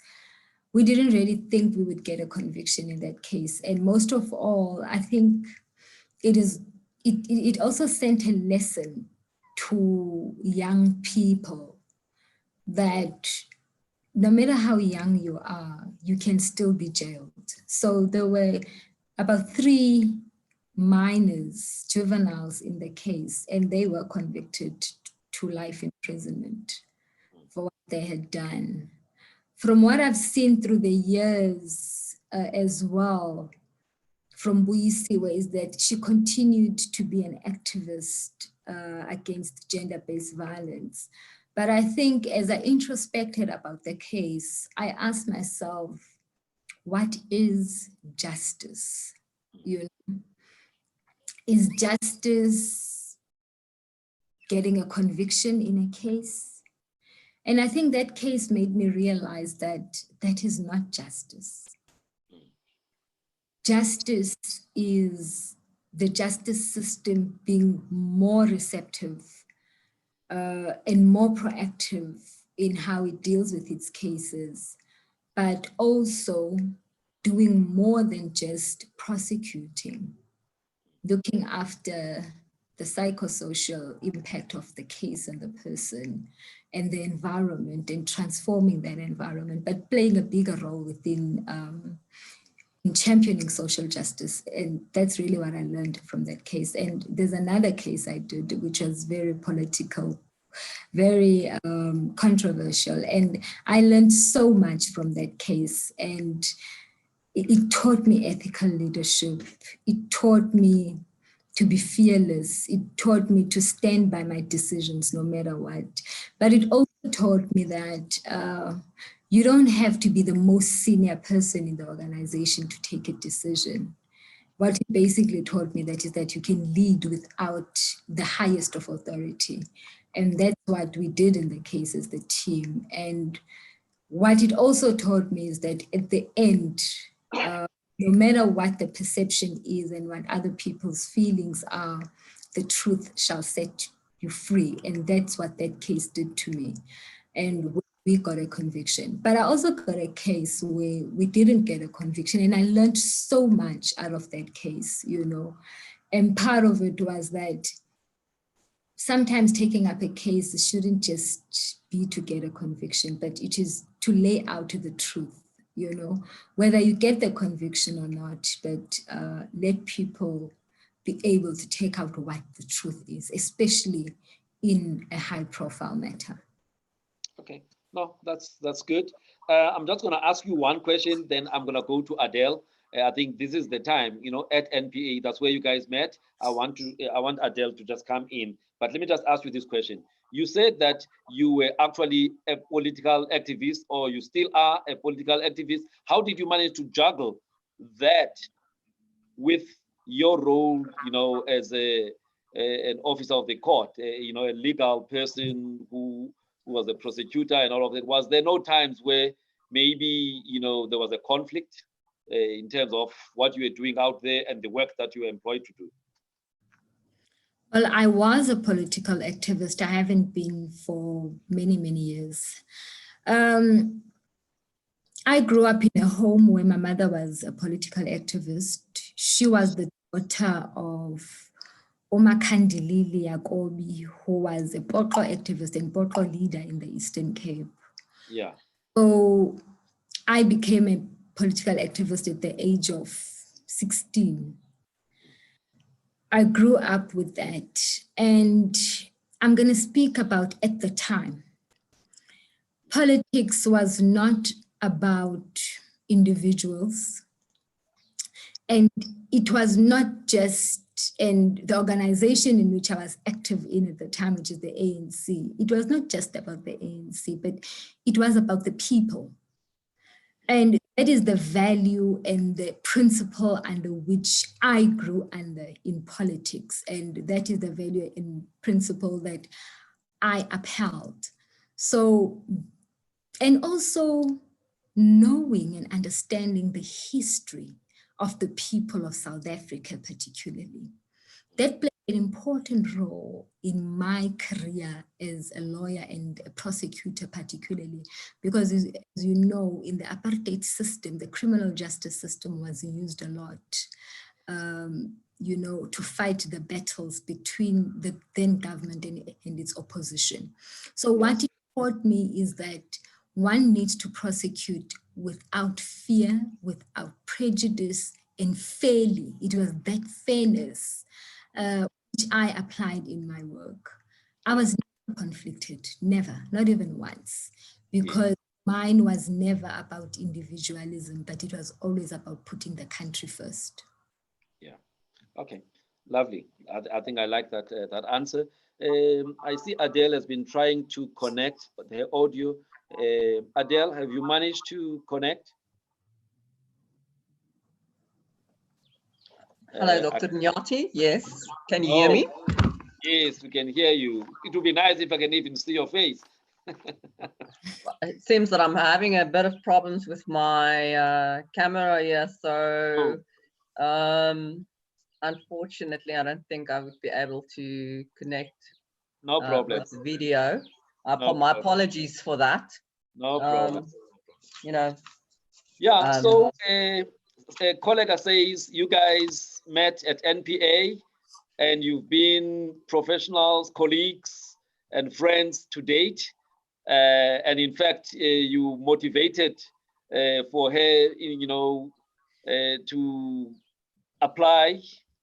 We didn't really think we would get a conviction in that case. And most of all, I think it also sent a lesson to young people that no matter how young you are, you can still be jailed. So there were about 3 minors, juveniles in the case, and they were convicted to life imprisonment for what they had done. From what I've seen through the years as well, from Buyisiwe, is that she continued to be an activist against gender-based violence. But I think as I introspected about the case, I asked myself, what is justice? You know, is justice getting a conviction in a case? And I think that case made me realize that that is not justice. Justice is the justice system being more receptive and more proactive in how it deals with its cases, but also doing more than just prosecuting, looking after the psychosocial impact of the case and the person and the environment and transforming that environment, but playing a bigger role within in championing social justice. And that's really what I learned from that case. And there's another case I did, which was very political, very controversial. And I learned so much from that case. And it taught me ethical leadership. It taught me to be fearless. It taught me to stand by my decisions no matter what. But it also taught me that you don't have to be the most senior person in the organization to take a decision. What it basically taught me that is that you can lead without the highest of authority. And that's what we did in the case as the team. And what it also taught me is that at the end, no matter what the perception is and what other people's feelings are, the truth shall set you free. And that's what that case did to me. And we got a conviction. But I also got a case where we didn't get a conviction. And I learned so much out of that case, you know. And part of it was that sometimes taking up a case shouldn't just be to get a conviction, but it is to lay out the truth, you know, whether you get the conviction or not, but let people be able to take out what the truth is, especially in a high profile matter. Okay, no, that's good. I'm just gonna ask you one question, then I'm gonna go to Adele. I think this is the time, you know, at NPA, that's where you guys met. I want Adele to just come in, but let me just ask you this question. You said that you were actually a political activist, or you still are a political activist. How did you manage to juggle that with your role, you know, as an officer of the court, you know, a legal person who was a prosecutor and all of that? Was there no times where maybe, you know, there was a conflict in terms of what you were doing out there and the work that you were employed to do? Well, I was a political activist. I haven't been for many, many years. I grew up in a home where my mother was a political activist. She was the daughter of Omakandilili Yakobi, who was a Poto activist and Poto leader in the Eastern Cape. Yeah. So I became a political activist at the age of 16. I grew up with that. And I'm going to speak about at the time. Politics was not about individuals. And it was not just, and the organization in which I was active in at the time, which is the ANC, it was not just about the ANC, but it was about the people. And that is the value and the principle under which I grew under in politics. And that is the value and principle that I upheld. So, and also knowing and understanding the history of the people of South Africa particularly. That played an important role in my career as a lawyer and a prosecutor particularly, because as you know, in the apartheid system, the criminal justice system was used a lot, you know, to fight the battles between the then government and its opposition. So what it taught me is that one needs to prosecute without fear, without prejudice, and fairly. It was that fairness which I applied in my work. I was never conflicted, never, not even once, because mine was never about individualism, but it was always about putting the country first. Yeah. Okay. Lovely. I think I like that that answer. I see Adele has been trying to connect her audio. Adele, have you managed to connect? Hello, Dr. Nyati. Yes. Can you hear me? Yes, we can hear you. It would be nice if I can even see your face. It seems that I'm having a bit of problems with my camera here. So unfortunately, I don't think I would be able to connect with the video. My apologies for that. No problem. You know. Yeah, so Kholeka says you guys met at NPA and you've been professionals, colleagues, and friends to date. And in fact, you motivated for her, to apply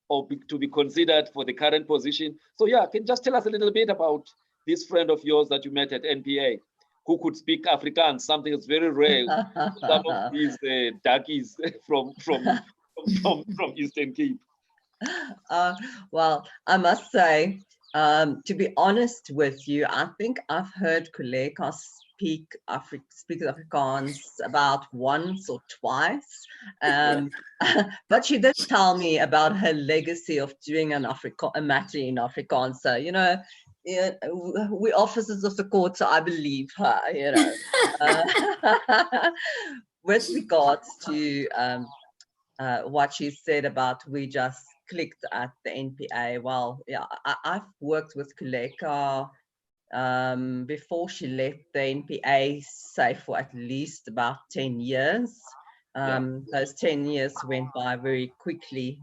or to be considered for the current position. So yeah, can you just tell us a little bit about this friend of yours that you met at NPA, who could speak Afrikaans, something that's very rare. Some of these darkies from Eastern Cape. Well, I must say, to be honest with you, I think I've heard Kholeka speak Afrikaans about once or twice, but she did tell me about her legacy of doing a matter in Afrikaans. So, you know, we officers of the court, so I believe her, you know. With regards to what she said about we just clicked at the NPA. Well, yeah, I've worked with Kholeka before she left the NPA, say for at least about 10 years. Those 10 years went by very quickly.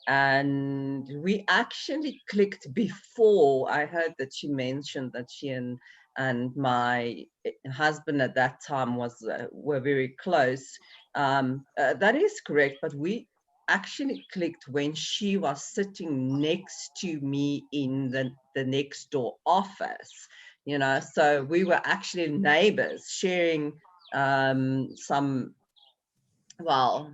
And we actually clicked before. I heard that she mentioned that she and my husband at that time were very close. That is correct, but we actually clicked when she was sitting next to me in the next door office, you know, so we were actually neighbors sharing some, well,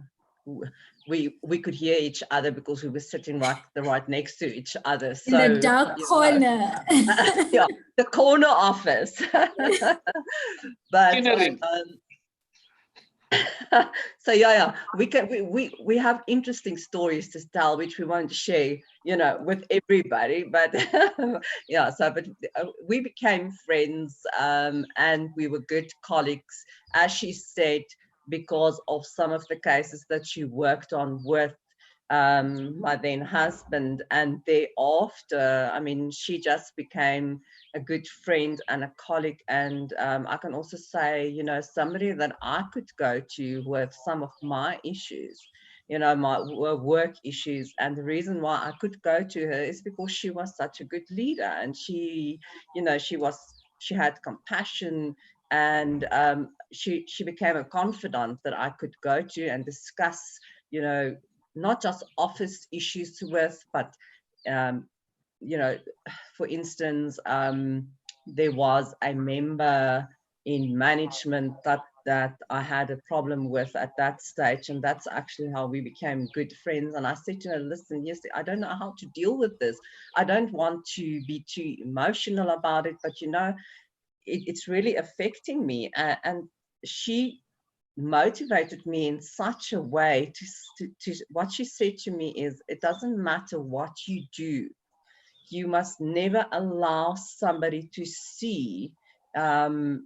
we could hear each other because we were sitting right next to each other. So in the dark corner. Yeah, the corner office. But so yeah, we have interesting stories to tell, which we won't share, you know, with everybody. But yeah, so but we became friends, and we were good colleagues, as she said, because of some of the cases that she worked on with my then husband, and thereafter, I mean, she just became a good friend and a colleague, and I can also say, you know, somebody that I could go to with some of my issues, you know, my work issues. And the reason why I could go to her is because she was such a good leader, and she, you know, she had compassion, and she became a confidant that I could go to and discuss, you know, not just office issues with, but you know, for instance, there was a member in management that I had a problem with at that stage, and that's actually how we became good friends. And I said to her, listen, yes, I don't know how to deal with this. I don't want to be too emotional about it, but you know, it's really affecting me. And she motivated me in such a way to what she said to me is, it doesn't matter what you do, you must never allow somebody to see the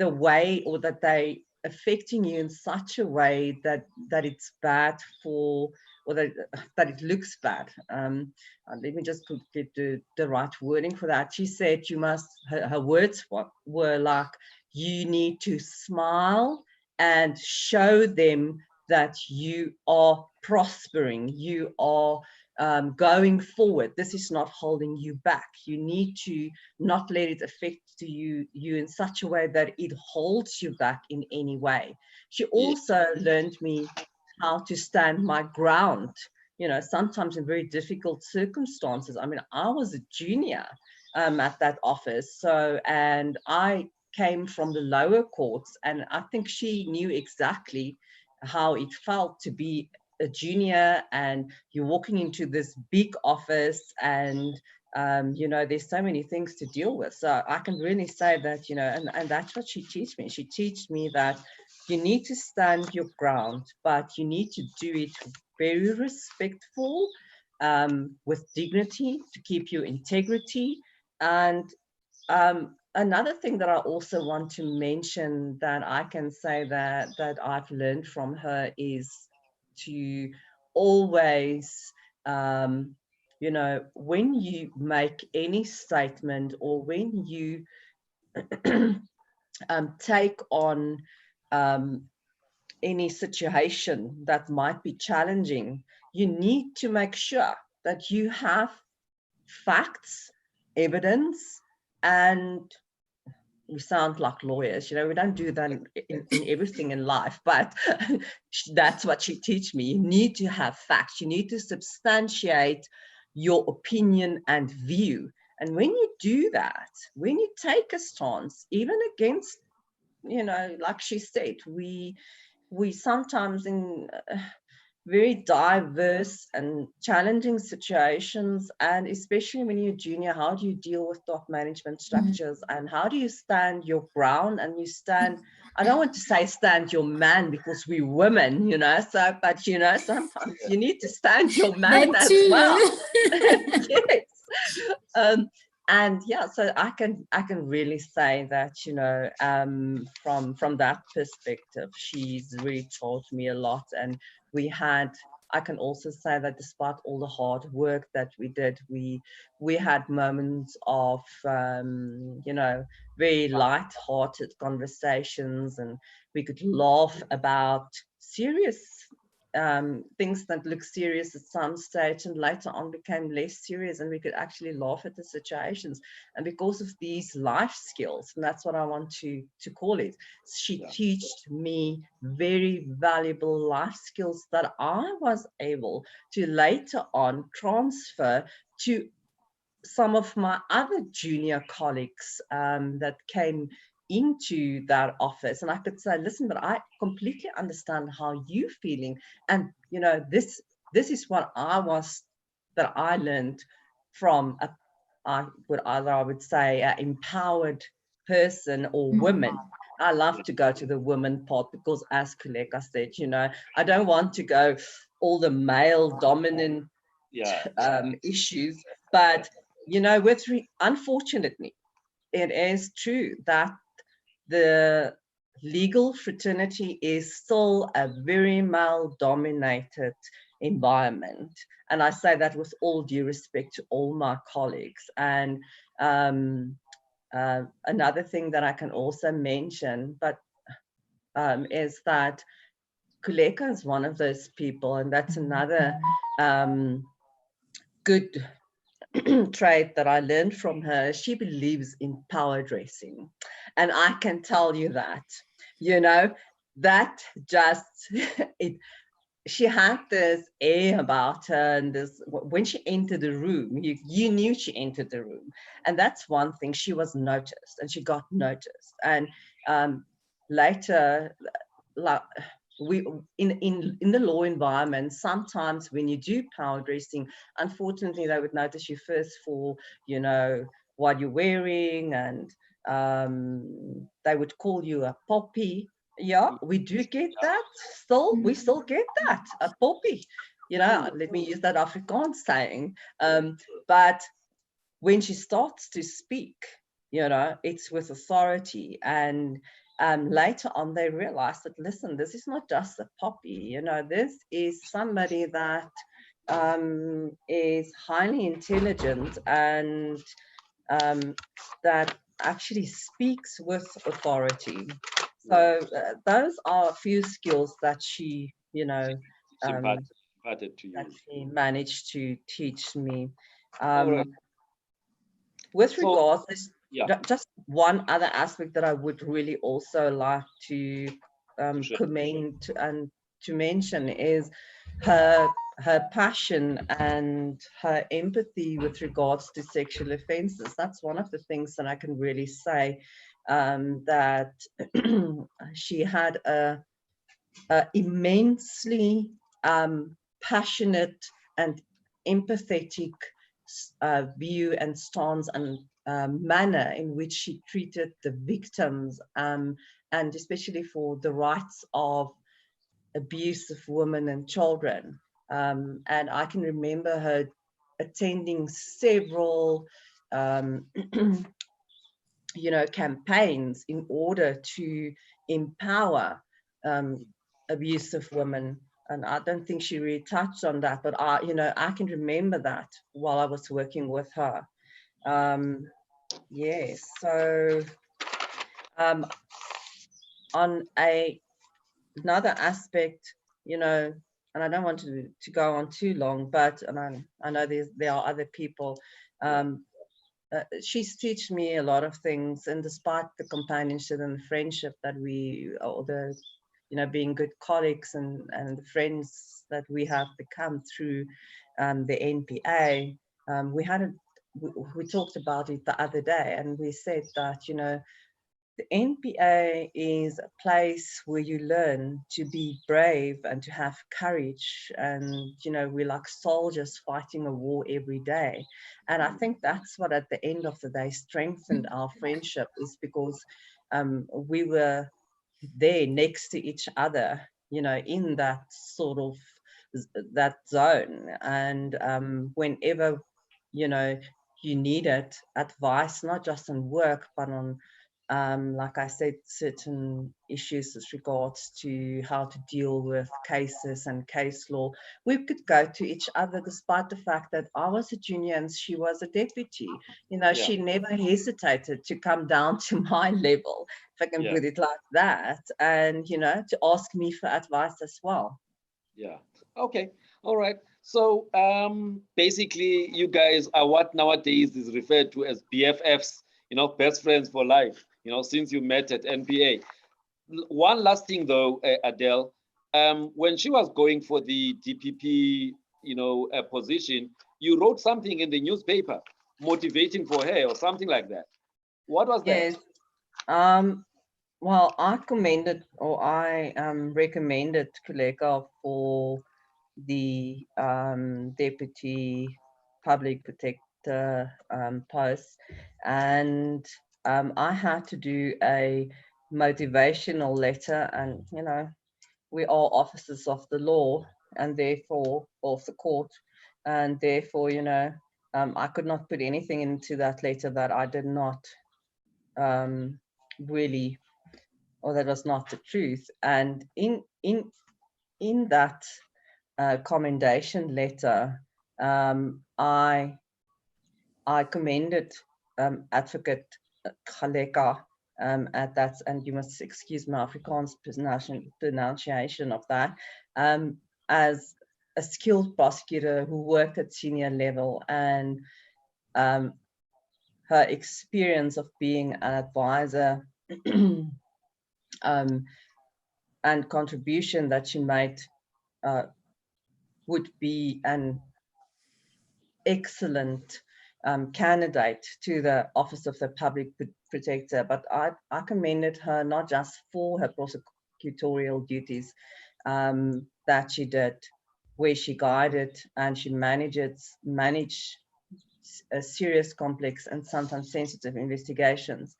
way, or that they affecting you in such a way that it's bad for, or that it looks bad. Let me just get the right wording for that. She said you must, her words were like, you need to smile and show them that you are prospering, you are going forward. This is not holding you back. You need to not let it affect you in such a way that it holds you back in any way. She also learned me how to stand my ground, you know, sometimes in very difficult circumstances. I mean, I was a junior at that office, so, and I came from the lower courts, and I think she knew exactly how it felt to be a junior, and you're walking into this big office, and you know, there's so many things to deal with. So I can really say that, you know, and that's what she teach me. She teach me that you need to stand your ground, but you need to do it very respectful, with dignity, to keep your integrity. And another thing that I also want to mention that I can say that I've learned from her is to always, you know, when you make any statement, or when you take on any situation that might be challenging, you need to make sure that you have facts, evidence, and we sound like lawyers, you know, we don't do that in everything in life, but that's what she teach me. You need to have facts. You need to substantiate your opinion and view. And when you do that, when you take a stance, even against, you know, like she said, we sometimes in very diverse and challenging situations, and especially when you're junior, how do you deal with top management structures, and how do you stand your ground, and you stand, I don't want to say stand your man because we're women, you know, so, but you know, sometimes you need to stand your man as well. Yes. And yeah, so I can really say that, you know, from that perspective, she's really taught me a lot. And I can also say that despite all the hard work that we did, we had moments of, you know, very light-hearted conversations, and we could laugh about serious things that look serious at some stage, and later on became less serious, and we could actually laugh at the situations. And because of these life skills, and that's what I want to call it, she taught me very valuable life skills that I was able to later on transfer to some of my other junior colleagues that came into that office. And I could say, listen, but I completely understand how you're feeling. And, you know, this is what that I learned from I would say, an empowered person or women. I love to go to the women part because, as Kholeka said, you know, I don't want to go all the male dominant issues, but you know, unfortunately, it is true that the legal fraternity is still a very male-dominated environment. And I say that with all due respect to all my colleagues. And another thing that I can also mention, but is that Kholeka is one of those people, and that's another good trait that I learned from her. She believes in power dressing, and I can tell you that, you know, that just she had this air about her, and this, when she entered the room, you knew she entered the room. And that's one thing. She was noticed, and she got noticed. And later, like, we in the law environment, sometimes when you do power dressing, unfortunately they would notice you first for, you know, what you're wearing, and they would call you a poppy. Yeah, we do get that still. We still get that, a poppy, you know, let me use that Afrikaans saying. But when she starts to speak, you know, it's with authority. And later on, they realized that, listen, this is not just a poppy, you know, this is somebody that is highly intelligent, and that actually speaks with authority. So those are a few skills that she, you know, imparted to you. that she managed to teach me. Right. With regards, just one other aspect that I would really also like to commend and to mention is her passion and her empathy with regards to sexual offences. That's one of the things that I can really say, that she had a immensely passionate and empathetic view and stance and manner in which she treated the victims, and especially for the rights of abuse of women and children. And I can remember her attending several campaigns in order to empower abusive women. And I don't think she really touched on that, but I can remember that while I was working with her. Yes, so on another aspect, and I don't want to go on too long, but I know there are other people. She's taught me a lot of things, and despite the companionship and the friendship that being good colleagues and the friends that we have become through the NPA, we talked about it the other day, and we said that, the NPA is a place where you learn to be brave and to have courage. And, we're like soldiers fighting a war every day. And I think that's what at the end of the day strengthened our friendship, is because we were there next to each other, in that sort of that zone. And whenever, you needed advice, not just on work, but on like I said, certain issues with regards to how to deal with cases and case law, we could go to each other, despite the fact that I was a junior and she was a deputy. She never hesitated to come down to my level, if I can put it like that, and, to ask me for advice as well. Yeah. Okay. All right. So basically, you guys are what nowadays is referred to as BFFs, best friends for life, since you met at NPA. One last thing, though, Adele, when she was going for the DPP, position, you wrote something in the newspaper motivating for her or something like that. What was that? Yes. Well, I recommended Kholeka for the deputy public protector post, and I had to do a motivational letter, and we are officers of the law and therefore of the court, and therefore I could not put anything into that letter that I did not really, or that was not the truth. And in that commendation letter, I commended Advocate Gcaleka at that, and you must excuse my Afrikaans pronunciation of that, as a skilled prosecutor who worked at senior level, and her experience of being an advisor and contribution that she made would be an excellent candidate to the Office of the Public Protector. But I commended her not just for her prosecutorial duties that she did, where she guided and she managed serious, complex, and sometimes sensitive investigations.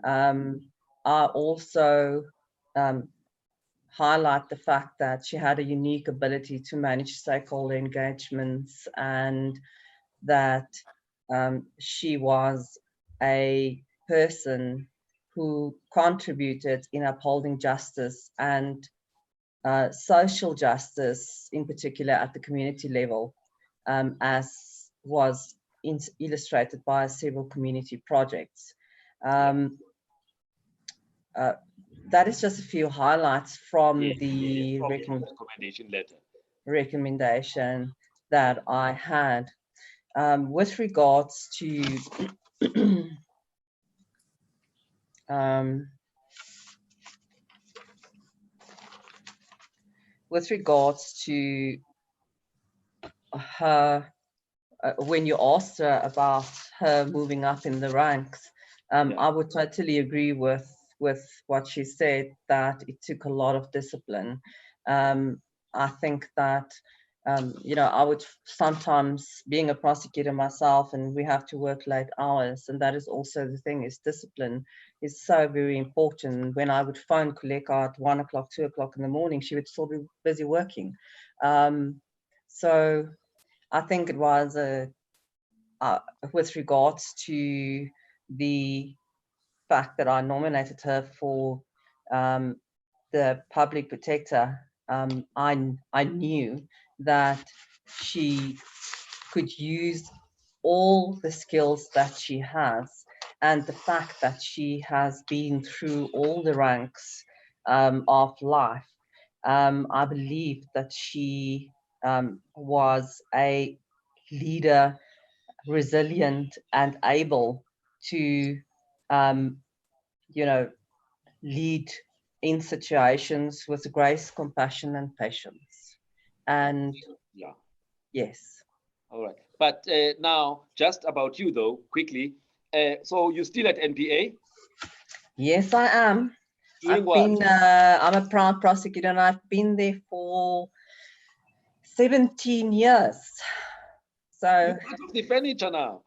I also highlight the fact that she had a unique ability to manage stakeholder engagements, and that she was a person who contributed in upholding justice and social justice, in particular at the community level, as was illustrated by several community projects. That is just a few highlights from the recommendation that I had. With regards to with regards to her, when you asked her about her moving up in the ranks, I would totally agree with what she said, that it took a lot of discipline. I think that, you know, I would sometimes, being a prosecutor myself, and we have to work late hours, and that is also the thing, is discipline is so very important. When I would phone Kholeka at 1 o'clock, 2 o'clock in the morning, she would still be busy working. So I think it was with regards to the fact that I nominated her for the public protector, I knew that she could use all the skills that she has, and the fact that she has been through all the ranks of life. I believe that she was a leader, resilient and able to, you know, lead in situations with grace, compassion, and patience. And yeah, yes. All right. But now, just about you, though, quickly. So you're still at NPA? Yes, I am. Doing what? I'm a proud prosecutor, and I've been there for 17 years. So You're part of the furniture now.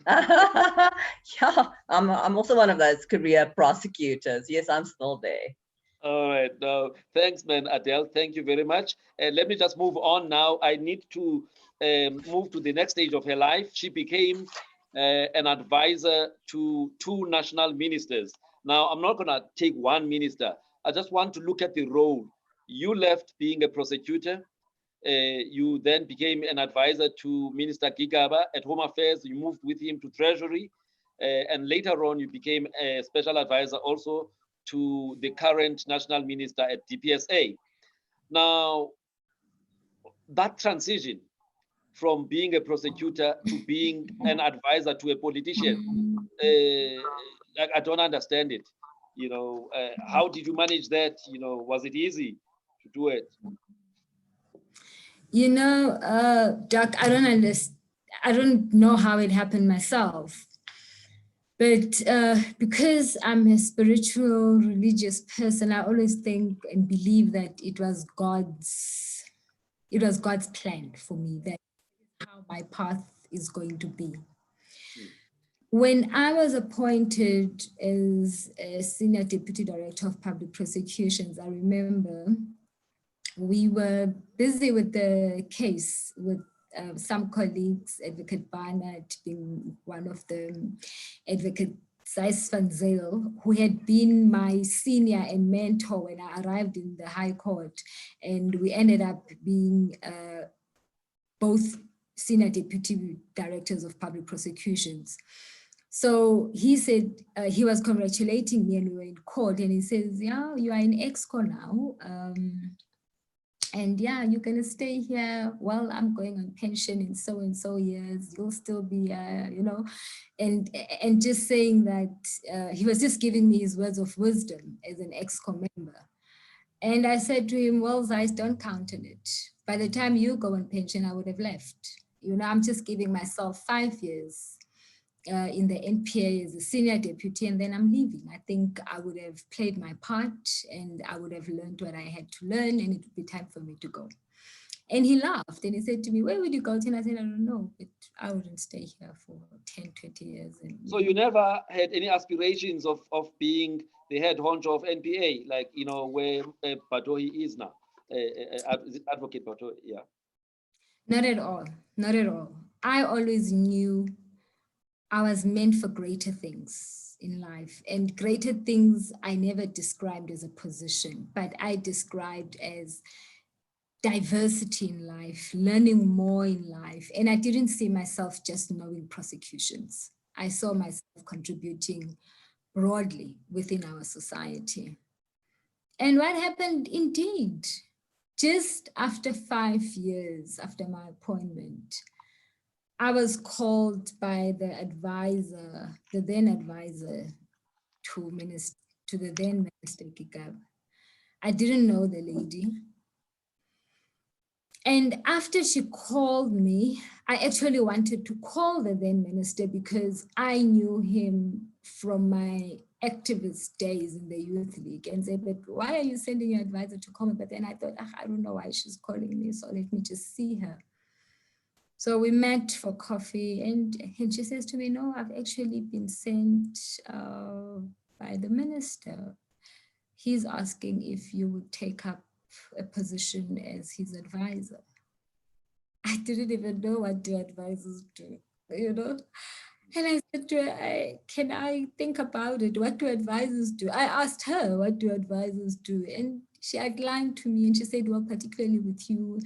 yeah, I'm also one of those career prosecutors. Yes, I'm still there. All right. No, thanks, man, Adele. Thank you very much. Let me just move on now. I need to move to the next stage of her life. She became an advisor to 2 national ministers. Now, I'm not going to take one minister. I just want to look at the role. You left being a prosecutor. You then became an advisor to Minister Gigaba at Home Affairs. You moved with him to Treasury. And later on, you became a special advisor also to the current national minister at DPSA. Now, that transition from being a prosecutor to being an advisor to a politician, I don't understand it. You know, how did you manage that? You know, was it easy to do it? You know, Doc, I don't understand. I don't know how it happened myself. But because I'm a spiritual, religious person, I always think and believe that it was God's plan for me, that how my path is going to be. When I was appointed as a Senior Deputy Director of Public Prosecutions, I remember we were busy with the case with some colleagues, Advocate Barnett being one of them, Advocate Zeiss van Zyl, who had been my senior and mentor when I arrived in the High Court. And we ended up being both Senior Deputy Directors of Public Prosecutions. So he said, he was congratulating me and we were in court, and he says, yeah, you are in EXCO now. And yeah, you're gonna stay here while I'm going on pension in so and so years. You'll still be, you know, and just saying that he was just giving me his words of wisdom as an EXCO member. And I said to him, well, Zeiss, don't count on it. By the time you go on pension, I would have left. You know, I'm just giving myself 5 years in the NPA as a senior deputy, and then I'm leaving. I think I would have played my part and I would have learned what I had to learn, and it would be time for me to go. And he laughed and he said to me, where would you go to? And I said, I don't know, but I wouldn't stay here for 10, 20 years. And, so you never had any aspirations of being the head honcho of NPA, like, you know, where Batohi is now, Advocate Batohi, yeah. Not at all, not at all. I always knew I was meant for greater things in life, and greater things I never described as a position, but I described as diversity in life, learning more in life. And I didn't see myself just knowing prosecutions. I saw myself contributing broadly within our society. And what happened indeed, just after 5 years after my appointment, I was called by the advisor, the then advisor to the then Minister Gcaleka. I didn't know the lady. And after she called me, I actually wanted to call the then minister because I knew him from my activist days in the youth league and say, but why are you sending your advisor to call me? But then I thought, I don't know why she's calling me, so let me just see her. So we met for coffee and she says to me, no, I've actually been sent by the minister. He's asking if you would take up a position as his advisor. I didn't even know what do advisors do, you know? And I said to her, can I think about it? What do advisors do? I asked her, what do advisors do? And she outlined to me and she said, well, particularly with you,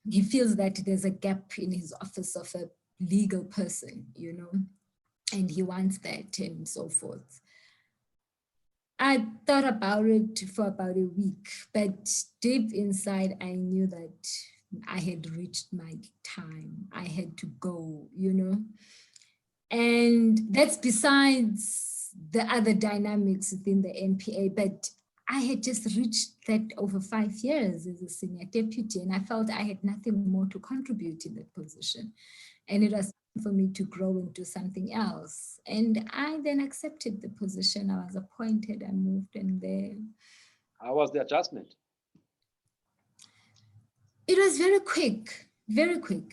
he feels that there's a gap in his office of a legal person, you know, and he wants that and so forth. I thought about it for about a week, but deep inside, I knew that I had reached my time. I had to go, you know. And that's besides the other dynamics within the NPA, but I had just reached that over 5 years as a senior deputy, and I felt I had nothing more to contribute in that position. And it was for me to grow into something else. And I then accepted the position. I was appointed, I moved in there. How was the adjustment? It was very quick, very quick.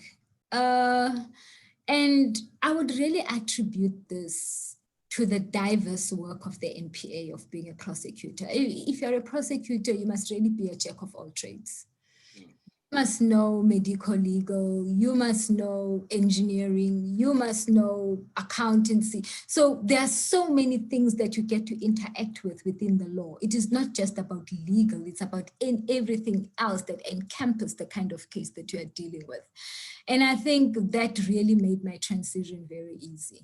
And I would really attribute this to the diverse work of the NPA of being a prosecutor. If you're a prosecutor, you must really be a jack of all trades. You must know medical legal, you must know engineering, you must know accountancy. So there are so many things that you get to interact with within the law. It is not just about legal, it's about everything else that encompasses the kind of case that you are dealing with. And I think that really made my transition very easy.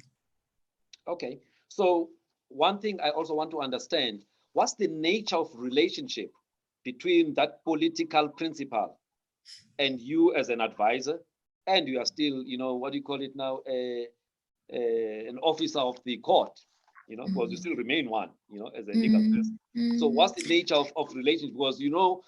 Okay, so one thing I also want to understand, what's the nature of relationship between that political principal and you as an advisor, and you are still, you know, what do you call it now, an officer of the court, you know, because you still remain one, you know, as a legal person. So what's the nature of relationship? Because, you know,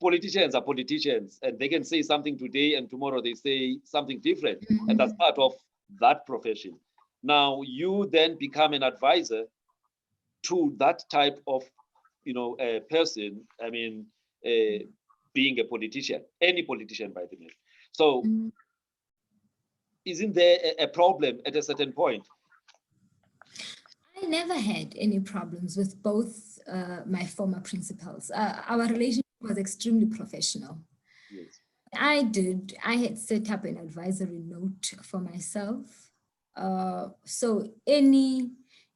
politicians are politicians, and they can say something today and tomorrow they say something different, and that's part of that profession. Now you then become an advisor to that type of, you know, person. I mean, being a politician, any politician, by the way. So isn't there a problem at a certain point? I never had any problems with both my former principals. Our relationship was extremely professional. Yes. I had set up an advisory note for myself. So any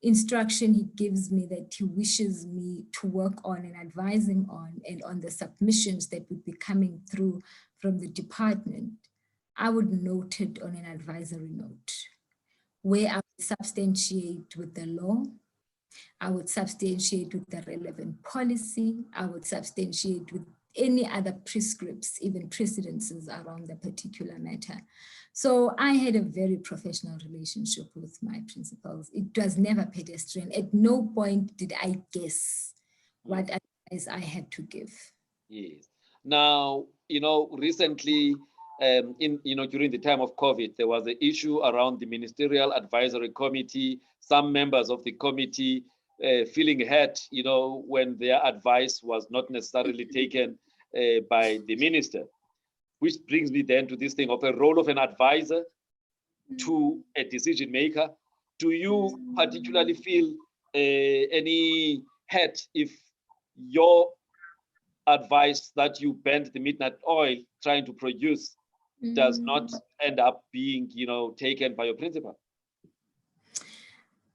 instruction he gives me that he wishes me to work on and advise him on, and on the submissions that would be coming through from the department, I would note it on an advisory note where I would substantiate with the law, I would substantiate with the relevant policy, I would substantiate with any other prescripts, even precedences around the particular matter. So I had a very professional relationship with my principals. It was never pedestrian. At no point did I guess what advice I had to give. Yes. Now, you know, recently, during the time of COVID, there was an issue around the Ministerial Advisory Committee, some members of the committee feeling hurt, you know, when their advice was not necessarily taken by the minister, which brings me then to this thing of a role of an advisor to a decision maker. Do you particularly feel any hurt if your advice that you bend the midnight oil trying to produce does not end up being, you know, taken by your principal?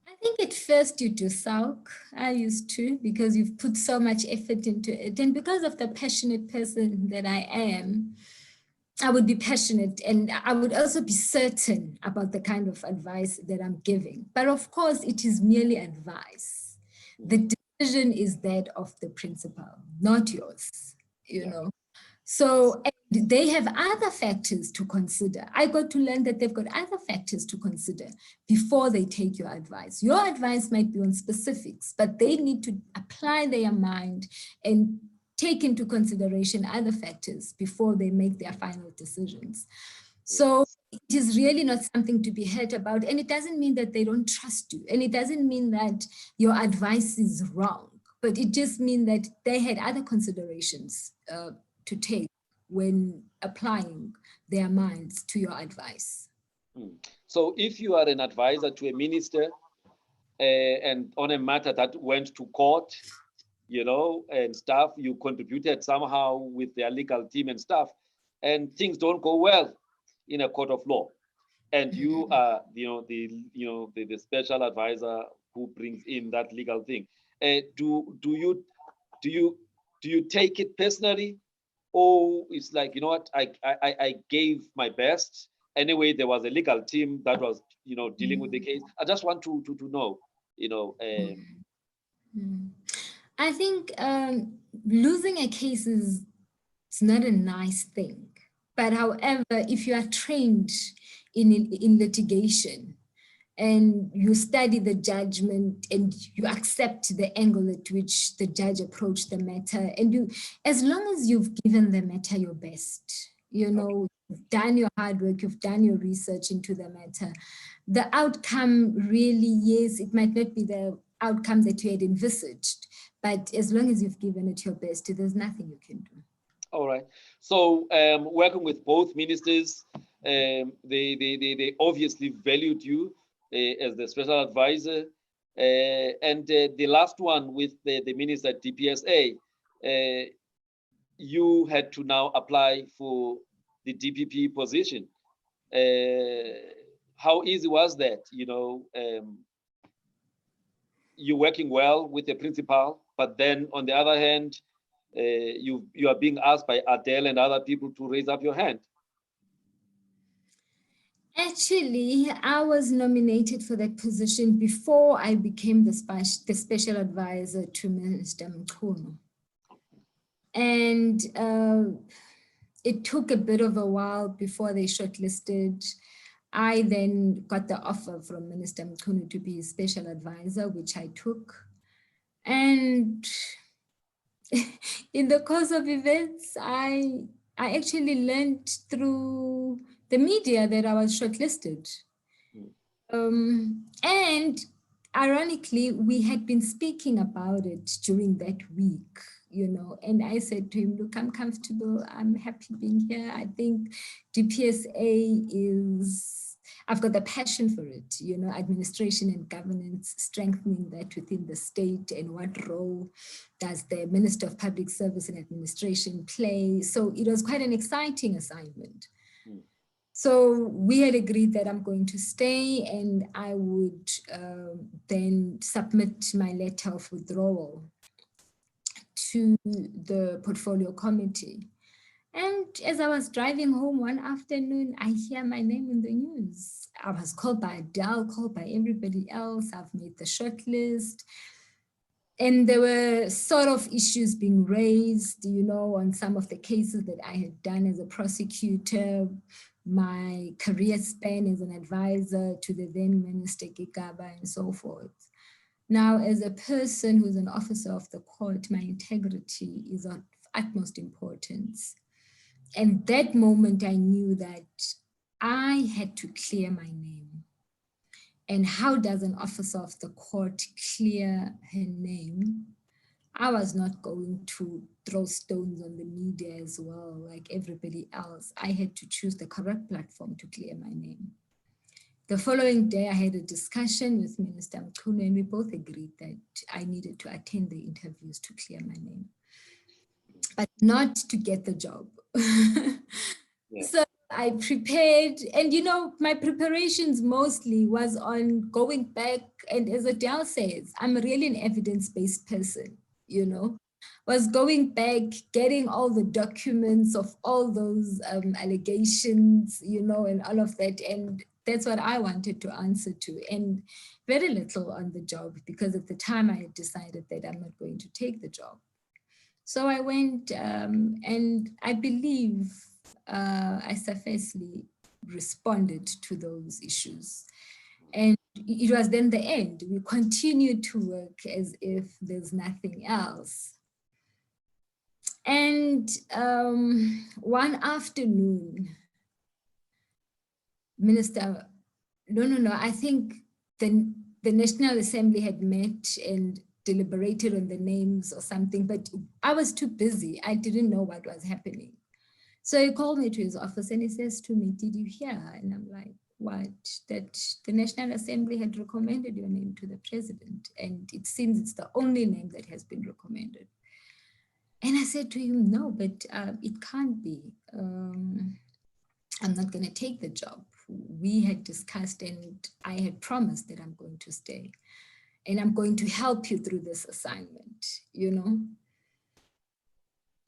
I think at first you do sulk. I used to, because you've put so much effort into it. And because of the passionate person that I am, I would be passionate, and I would also be certain about the kind of advice that I'm giving. But of course, it is merely advice. The decision is that of the principal, not yours, you know. So they have other factors to consider. I got to learn that they've got other factors to consider before they take your advice. Your advice might be on specifics, but they need to apply their mind and take into consideration other factors before they make their final decisions. So it is really not something to be heard about. And it doesn't mean that they don't trust you. And it doesn't mean that your advice is wrong, but it just means that they had other considerations to take when applying their minds to your advice. So if you are an advisor to a minister and on a matter that went to court, you know, and stuff, you contributed somehow with their legal team and stuff, and things don't go well in a court of law, and you are, the special advisor who brings in that legal thing. Do you take it personally, or it's like, you know what, I gave my best anyway? There was a legal team that was, dealing with the case. I just want to know, I think losing a case is not a nice thing. But however, if you are trained in litigation and you study the judgment and you accept the angle at which the judge approached the matter, and as long as you've given the matter your best, you've done your hard work, you've done your research into the matter, the outcome really, yes, it might not be the outcome that you had envisaged, but as long as you've given it your best, there's nothing you can do. All right. So working with both ministers, they obviously valued you as the special advisor. And the last one with the minister at DPSA, you had to now apply for the DPP position. How easy was that? You're working well with the principal, but then on the other hand, you are being asked by Adele and other people to raise up your hand. Actually, I was nominated for that position before I became the special advisor to Minister Mkhunu. And it took a bit of a while before they shortlisted. I then got the offer from Minister Mkhunu to be his special advisor, which I took. And in the course of events, I actually learned through the media that I was shortlisted. And ironically, we had been speaking about it during that week, and I said to him, look, I'm comfortable, I'm happy being here. I think DPSA I've got the passion for it, administration and governance, strengthening that within the state, and what role does the Minister of Public Service and Administration play? So it was quite an exciting assignment. So we had agreed that I'm going to stay, and I would then submit my letter of withdrawal to the portfolio committee. And as I was driving home one afternoon, I hear my name in the news. I was called by Adele, called by everybody else. I've made the shortlist. And there were sort of issues being raised, on some of the cases that I had done as a prosecutor, my career span as an advisor to the then Minister Gcaleka and so forth. Now, as a person who's an officer of the court, my integrity is of utmost importance. And that moment I knew that I had to clear my name. And how does an officer of the court clear her name? I was not going to throw stones on the media as well, like everybody else. I had to choose the correct platform to clear my name. The following day, I had a discussion with Minister Mkhunu, and we both agreed that I needed to attend the interviews to clear my name, but not to get the job. Yeah. So I prepared, and my preparations mostly was on going back, and as Adele says, I'm really an evidence-based person, was going back, getting all the documents of all those allegations, and all of that, and that's what I wanted to answer to, and very little on the job, because at the time I had decided that I'm not going to take the job. So I went, and I believe I sufficiently responded to those issues. And it was then the end. We continued to work as if there's nothing else. And one afternoon, I think the National Assembly had met and deliberated on the names or something, but I was too busy. I didn't know what was happening. So he called me to his office and he says to me, "Did you hear?" And I'm like, "What?" "That the National Assembly had recommended your name to the president. And it seems it's the only name that has been recommended." And I said to him, "No, but it can't be. I'm not going to take the job. We had discussed and I had promised that I'm going to stay. And I'm going to help you through this assignment, you know?"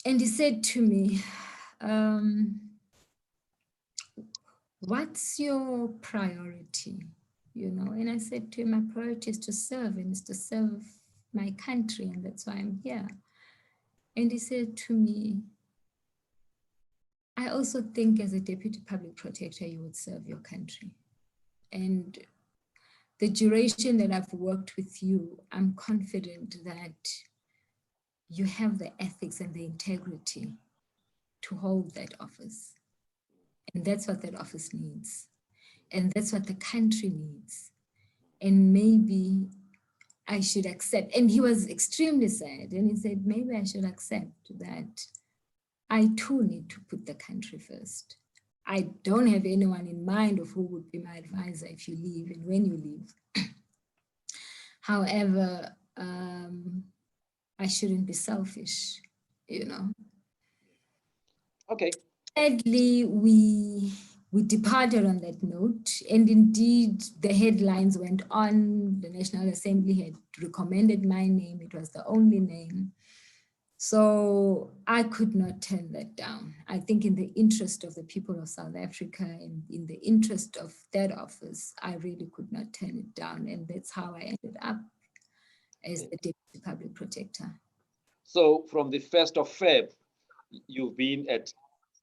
And he said to me, "What's your priority?" You know, and I said to him, "My priority is to serve, and it's to serve my country, and that's why I'm here." And he said to me, "I also think as a deputy public protector, you would serve your country. And the duration that I've worked with you, I'm confident that you have the ethics and the integrity to hold that office. And that's what that office needs. And that's what the country needs. And maybe I should accept." And he was extremely sad. And he said, "Maybe I should accept that I too need to put the country first. I don't have anyone in mind of who would be my advisor if you leave and when you leave. However, I shouldn't be selfish, you know." Okay. Sadly, we departed on that note, and indeed the headlines went on. The National Assembly had recommended my name. It was the only name. So I could not turn that down. I think in the interest of the people of South Africa and in the interest of that office, I really could not turn it down. And that's how I ended up as the Deputy Public Protector. So from the 1st of Feb, you've been at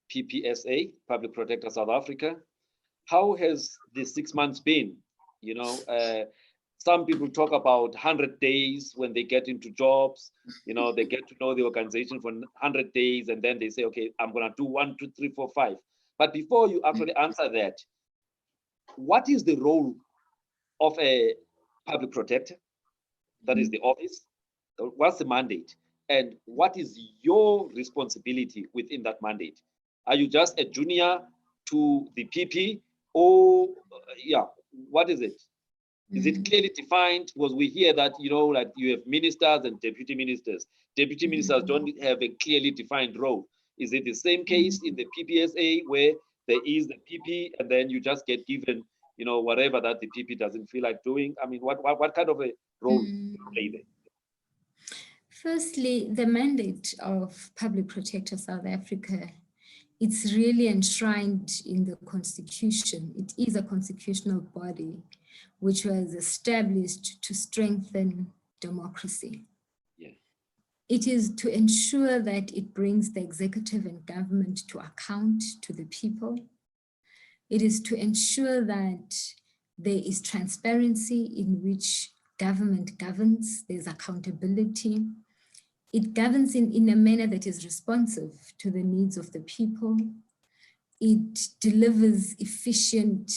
PPSA, Public Protector South Africa. How has the 6 months been? You know, some people talk about 100 days when they get into jobs. You know, they get to know the organization for 100 days and then they say, "Okay, I'm going to do 1, 2, 3, 4, 5. But before you actually answer that, what is the role of a public protector? That is the office. What's the mandate? And what is your responsibility within that mandate? Are you just a junior to the PP, or what is it? Is it clearly defined? Because we hear that, you know, like you have ministers and deputy ministers. Deputy ministers don't have a clearly defined role. Is it the same case in the PPSA where there is the PP and then you just get given, you know, whatever that the PP doesn't feel like doing? I mean, what kind of a role do you play there? Firstly, the mandate of Public Protector South Africa, it's really enshrined in the Constitution. It is a constitutional body which was established to strengthen democracy. Yeah. It is to ensure that it brings the executive and government to account to the people. It is to ensure that there is transparency in which government governs, there's accountability. It governs in a manner that is responsive to the needs of the people. It delivers efficient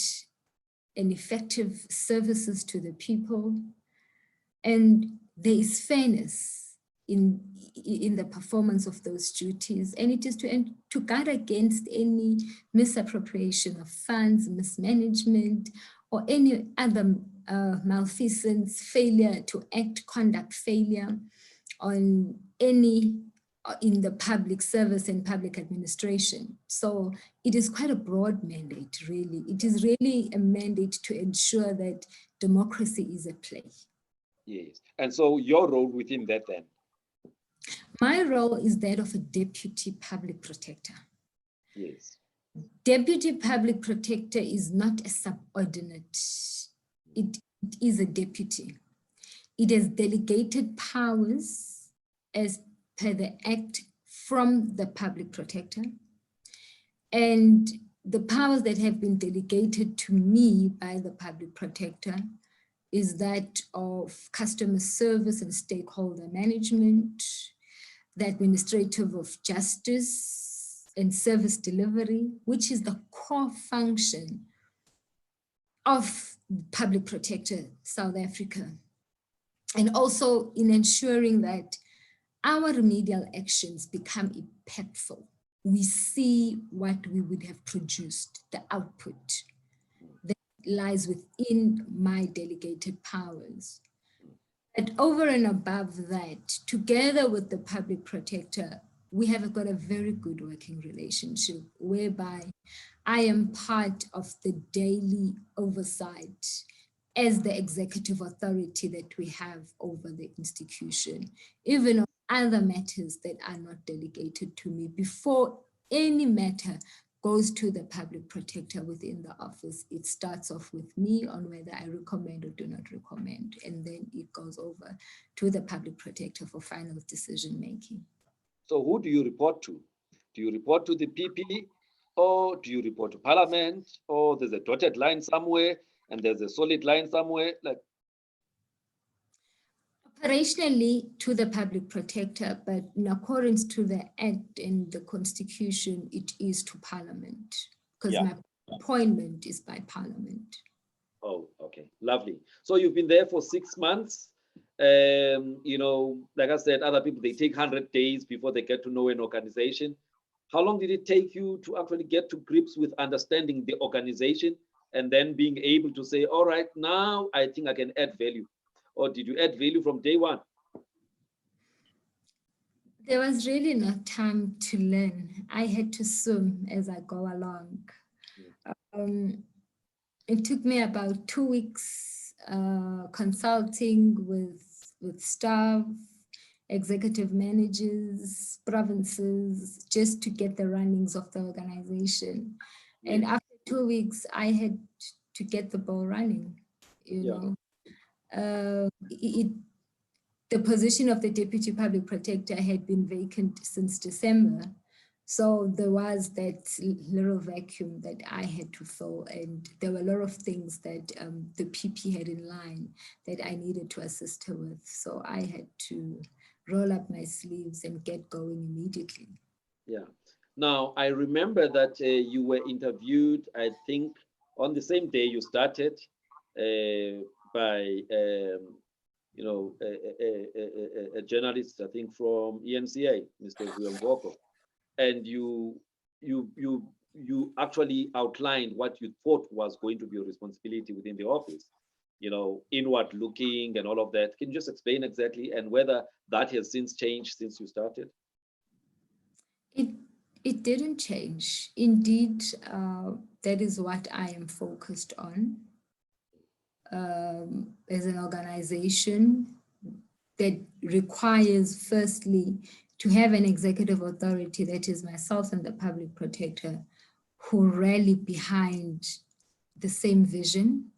and effective services to the people. And there is fairness in the performance of those duties. And it is to guard against any misappropriation of funds, mismanagement, or any other malfeasance, failure to act, conduct failure on any in the public service and public administration. So it is quite a broad mandate, really. It is really a mandate to ensure that democracy is at play. Yes. And so your role within that then? My role is that of a deputy public protector. Yes. Deputy public protector is not a subordinate. It is a deputy. It has delegated powers as per the Act from the public protector. And the powers that have been delegated to me by the public protector is that of customer service and stakeholder management, the administrative of justice and service delivery, which is the core function of Public Protector South Africa. And also in ensuring that our remedial actions become impactful. We see what we would have produced, the output that lies within my delegated powers. And over and above that, together with the Public Protector, we have got a very good working relationship whereby I am part of the daily oversight as the executive authority that we have over the institution, even on other matters that are not delegated to me. Before any matter goes to the Public Protector within the office, it starts off with me on whether I recommend or do not recommend, and then it goes over to the Public Protector for final decision making. So who do you report to? Do you report to the PP, or do you report to Parliament, or there's a dotted line somewhere and there's a solid line somewhere? Like, operationally to the Public Protector, but in accordance to the Act and the Constitution, it is to Parliament, because my appointment is by Parliament. Oh, okay, lovely. So you've been there for 6 months. You know, like I said, other people, they take 100 days before they get to know an organization. How long did it take you to actually get to grips with understanding the organization and then being able to say, all right, now I think I can add value? Or did you add value from day one? There was really no time to learn. I had to swim as I go along. It took me about 2 weeks consulting with staff, executive managers, provinces, just to get the runnings of the organization. And after 2 weeks, I had to get the ball running, you know. The position of the Deputy Public Protector had been vacant since December. So there was that little vacuum that I had to fill, and there were a lot of things that the PP had in line that I needed to assist her with. So I had to roll up my sleeves and get going immediately. Yeah. Now, I remember that you were interviewed, I think, on the same day you started by, you know, a journalist, I think, from ENCA, Mr. Vuyomboko. And you actually outlined what you thought was going to be a responsibility within the office, you know, inward looking and all of that. Can you just explain exactly, and whether that has since changed since you started? It didn't change. Indeed, that is what I am focused on. As an organization that requires, firstly, to have an executive authority, that is myself and the Public Protector, who rally behind the same vision.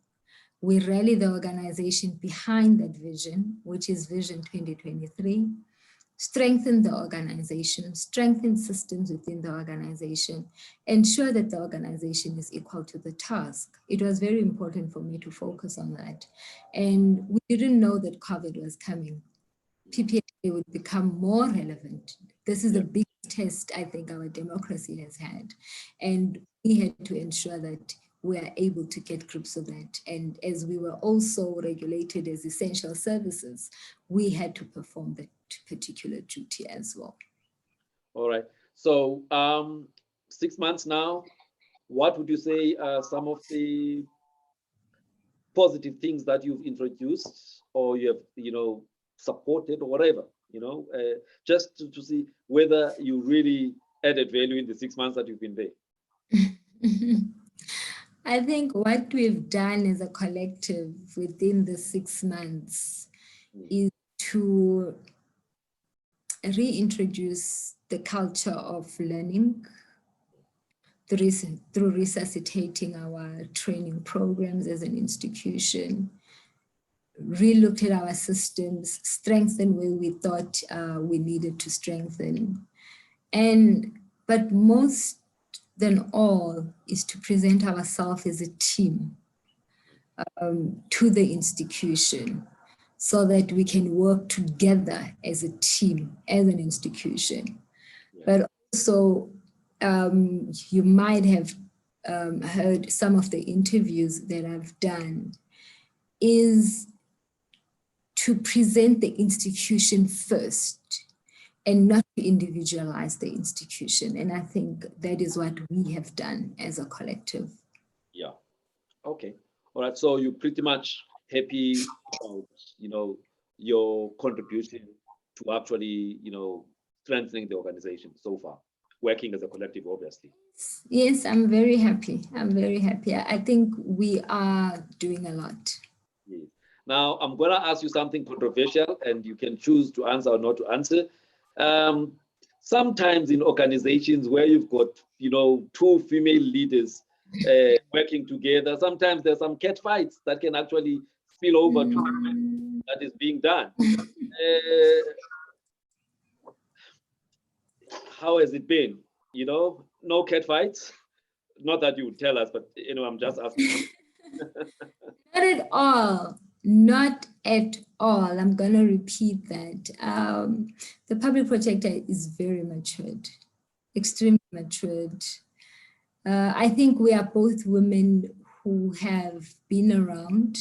We rally the organization behind that vision, which is Vision 2023, strengthen the organization, strengthen systems within the organization, ensure that the organization is equal to the task. It was very important for me to focus on that. And we didn't know that COVID was coming. PPA would become more relevant. This is the biggest test I think our democracy has had. And we had to ensure that we are able to get grips of that. And as we were also regulated as essential services, we had to perform that particular duty as well. All right. So 6 months now, what would you say are some of the positive things that you've introduced, or you have, you know, supported, or whatever, you know, just to see whether you really added value in the 6 months that you've been there? I think what we've done as a collective within the 6 months is to reintroduce the culture of learning through resuscitating our training programs as an institution, relooked at our systems, strengthened where we thought we needed to strengthen. But most than all is to present ourselves as a team to the institution. so that we can work together as a team, as an institution. Yeah. But also, you might have heard some of the interviews that I've done, is to present the institution first and not to individualize the institution. And I think that is what we have done as a collective. Yeah. Okay. All right. So you're pretty much happy about, your contribution to actually, strengthening the organization so far, working as a collective, obviously. Yes, I'm very happy. I'm very happy. I think we are doing a lot. Yes. Now, I'm going to ask you something controversial, and you can choose to answer or not to answer. Sometimes in organizations where you've got, two female leaders working together, sometimes there's some cat fights that can actually spill over to that is being done. How has it been? No cat fights? Not that you would tell us, but I'm just asking. Not at all. Not at all. I'm going to repeat that. The public protector is very matured, extremely matured. I think we are both women who have been around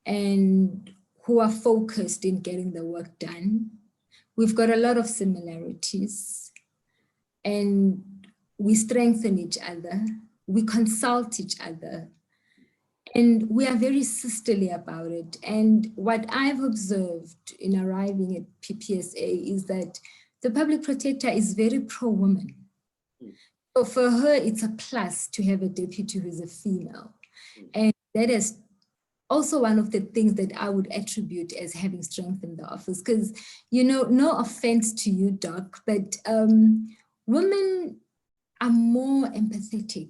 and who are focused in getting the work done. We've got a lot of similarities and we strengthen each other. We consult each other. And we are very sisterly about it. And what I've observed in arriving at PPSA is that the public protector is very pro-woman. So for her, it's a plus to have a deputy who is a female. And that is also one of the things that I would attribute as having strengthened the office. Because, no offense to you, Doc, but women are more empathetic.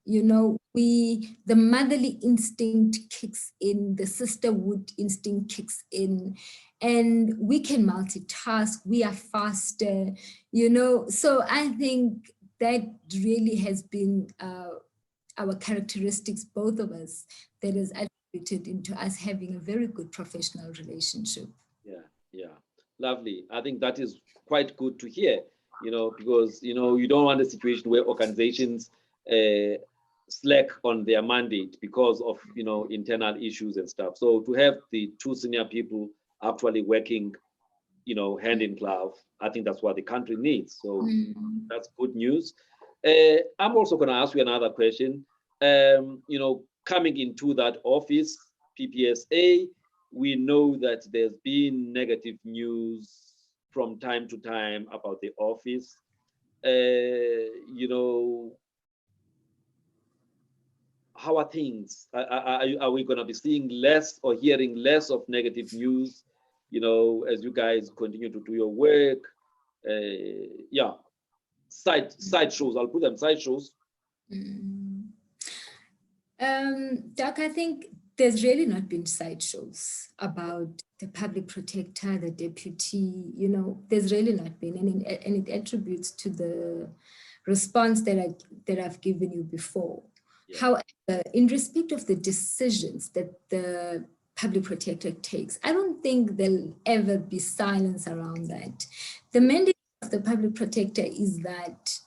The motherly instinct kicks in, the sisterhood instinct kicks in, and we can multitask, we are faster, So I think that really has been our characteristics, both of us, that has attributed into us having a very good professional relationship. Yeah, lovely. I think that is quite good to hear, because, you don't want a situation where organizations slack on their mandate because of, internal issues and stuff. So to have the two senior people actually working, hand in glove, I think that's what the country needs. So that's good news. I'm also going to ask you another question. Coming into that office, PPSA, we know that there's been negative news from time to time about the office. How are things? Are we going to be seeing less or hearing less of negative news, as you guys continue to do your work? Side shows, I'll put them side shows. Doc, I think there's really not been side shows about the public protector, the deputy, there's really not been, and it attributes to the response that I've given you before. Yeah. However, in respect of the decisions that the public protector takes, I don't think there'll ever be silence around that. The mandate of the public protector is that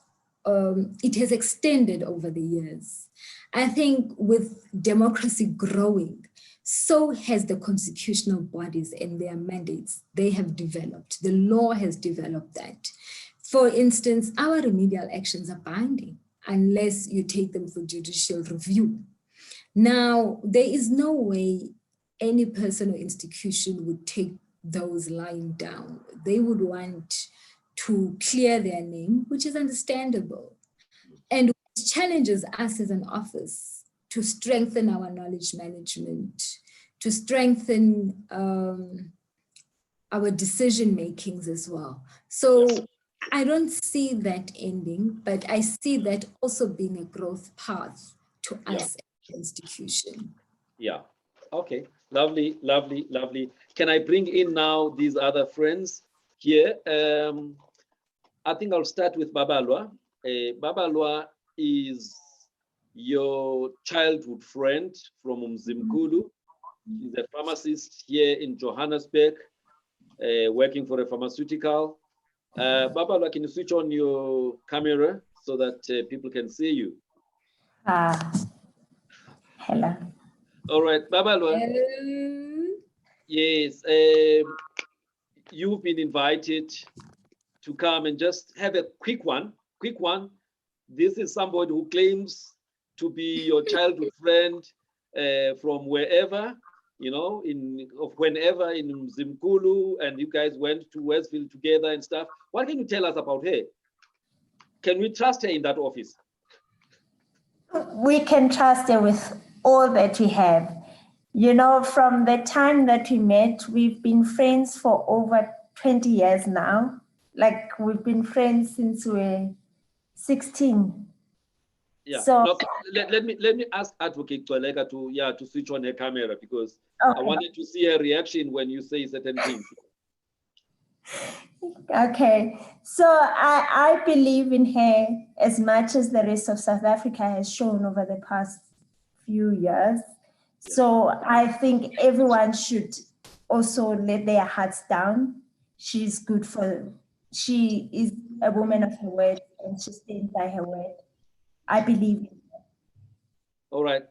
it has extended over the years. I think with democracy growing, so has the constitutional bodies and their mandates. They have developed. The law has developed that. For instance, our remedial actions are binding unless you take them for judicial review. Now, there is no way any person or institution would take those lying down. They would want to clear their name, which is understandable. And which challenges us as an office to strengthen our knowledge management, to strengthen our decision makings as well. So I don't see that ending, but I see that also being a growth path to us as an institution. Yeah. Okay. Lovely, lovely, lovely. Can I bring in now these other friends here? I think I'll start with Babalwa. Babalwa is your childhood friend from Umzimkulu. She's a pharmacist here in Johannesburg, working for a pharmaceutical. Babalwa, can you switch on your camera so that people can see you? Hello. All right, Babalwa. Yes, you've been invited to come and just have a quick one. This is somebody who claims to be your childhood friend from wherever, you know, whenever in Mzimkulu, and you guys went to Westville together and stuff. What can you tell us about her? Can we trust her in that office? We can trust her with all that we have. You know, from the time that we met, we've been friends for over 20 years now. Like, we've been friends since we were 16. Yeah. So no, let me ask Advocate Gcaleka to switch on her camera, because okay. I wanted to see her reaction when you say certain things. Okay, so I believe in her as much as the rest of South Africa has shown over the past few years. Yeah. So I think everyone should also let their hearts down. She's good she is a woman of her word, and she stands by her word. I believe in her. All right.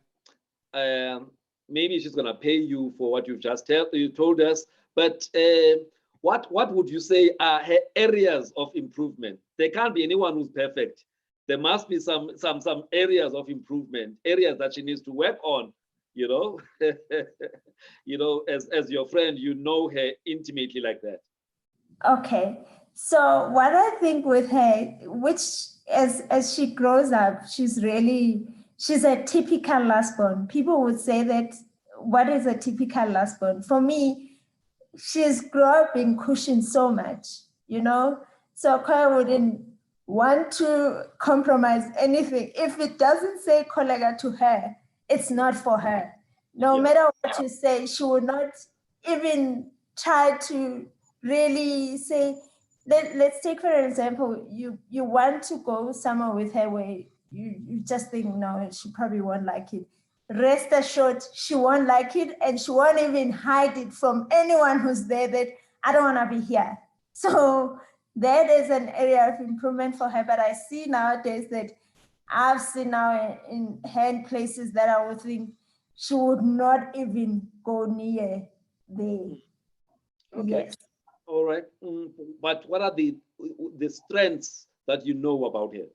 Maybe she's gonna pay you for what you just told us, but what would you say are her areas of improvement? There can't be anyone who's perfect. There must be some areas of improvement, areas that she needs to work on, you know. You know, as your friend, you know her intimately like that. Okay, so what I think with her, which as she grows up, she's a typical last born. People would say that, what is a typical last born? For me, she's grown up being cushioned so much, you know? So I wouldn't want to compromise anything. If it doesn't say Kholeka to her, it's not for her. No matter what you say, she would not even try to really say, let's take for example, you want to go somewhere with her where you just think, no, she probably won't like it. Rest assured, she won't like it, and she won't even hide it from anyone who's there that I don't want to be here. So that is an area of improvement for her. But I see nowadays that I've seen now in her in places that I would think she would not even go near there. Okay. Yes. All right. But what are the strengths that you know about her?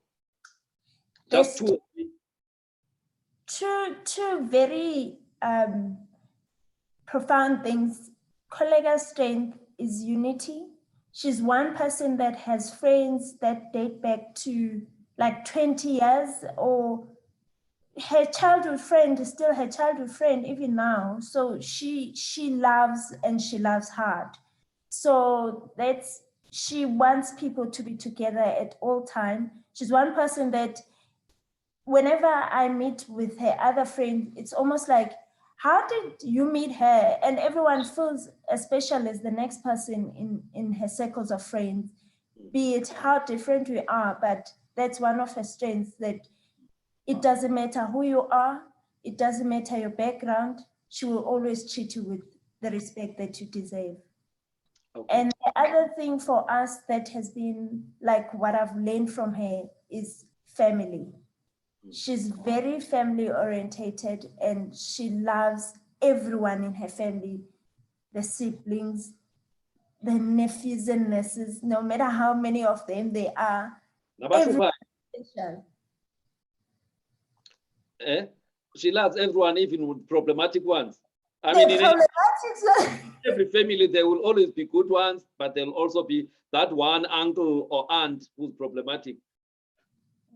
Just two. Two very profound things. Kholeka's strength is unity. She's one person that has friends that date back to like 20 years, or her childhood friend is still her childhood friend even now. So she loves, and she loves hard. So she wants people to be together at all time. She's one person that whenever I meet with her other friend, it's almost like, how did you meet her? And everyone feels as special as the next person in her circles of friends, be it how different we are. But that's one of her strengths, that it doesn't matter who you are, it doesn't matter your background, she will always treat you with the respect that you deserve. Okay. And the other thing for us that has been like what I've learned from her is family. She's very family orientated, and she loves everyone in her family, the siblings, the nephews and nieces, no matter how many of them they are. Everyone is special. She loves everyone, even with problematic ones. I mean, in every family, there will always be good ones, but there will also be that one uncle or aunt who's problematic.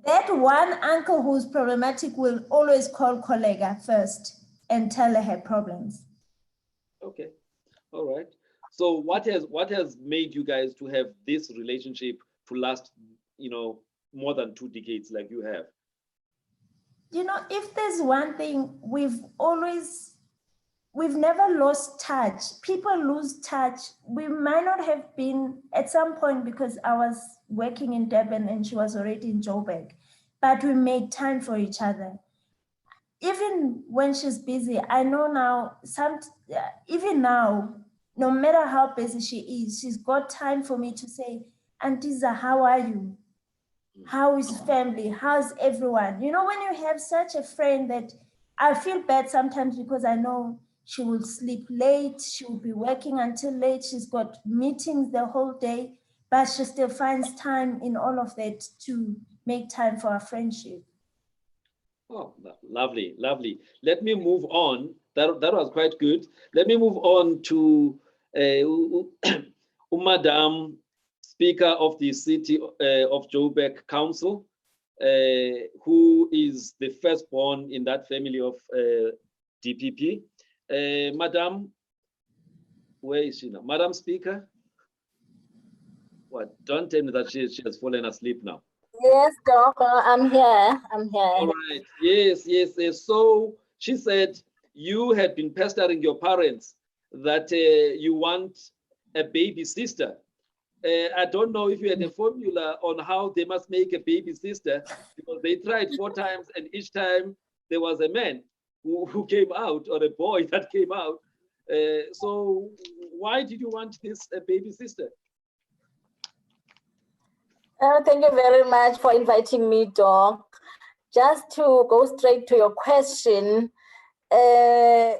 That one uncle who's problematic will always call Kholeka first and tell her problems. Okay, all right. So what has made you guys to have this relationship to last, you know, more than 2 decades like you have? You know, if there's one thing, we've never lost touch. People lose touch. We might not have been at some point, because I was working in Durban and she was already in Joburg, but we made time for each other. even when she's busy, I know now, even now, no matter how busy she is, she's got time for me to say, Antiza, how are you? How is family? How's everyone? You know, when you have such a friend that I feel bad sometimes because I know she will sleep late, she will be working until late, she's got meetings the whole day, but she still finds time in all of that to make time for our friendship. Oh, lovely, lovely. Let me move on. That was quite good. Let me move on to Madam Speaker of the City of Joburg Council, who is the firstborn in that family of DPP. Madam, where is she now? Madam Speaker? What? Don't tell me that she has fallen asleep now. Yes, Doc, I'm here. I'm here. All right. Yes, yes, yes. So she said you had been pestering your parents that you want a baby sister. I don't know if you had a formula on how they must make a baby sister, because they tried 4 times and each time there was a man who came out, or a boy that came out. So why did you want this baby sister? Thank you very much for inviting me, Doc. Just to go straight to your question, I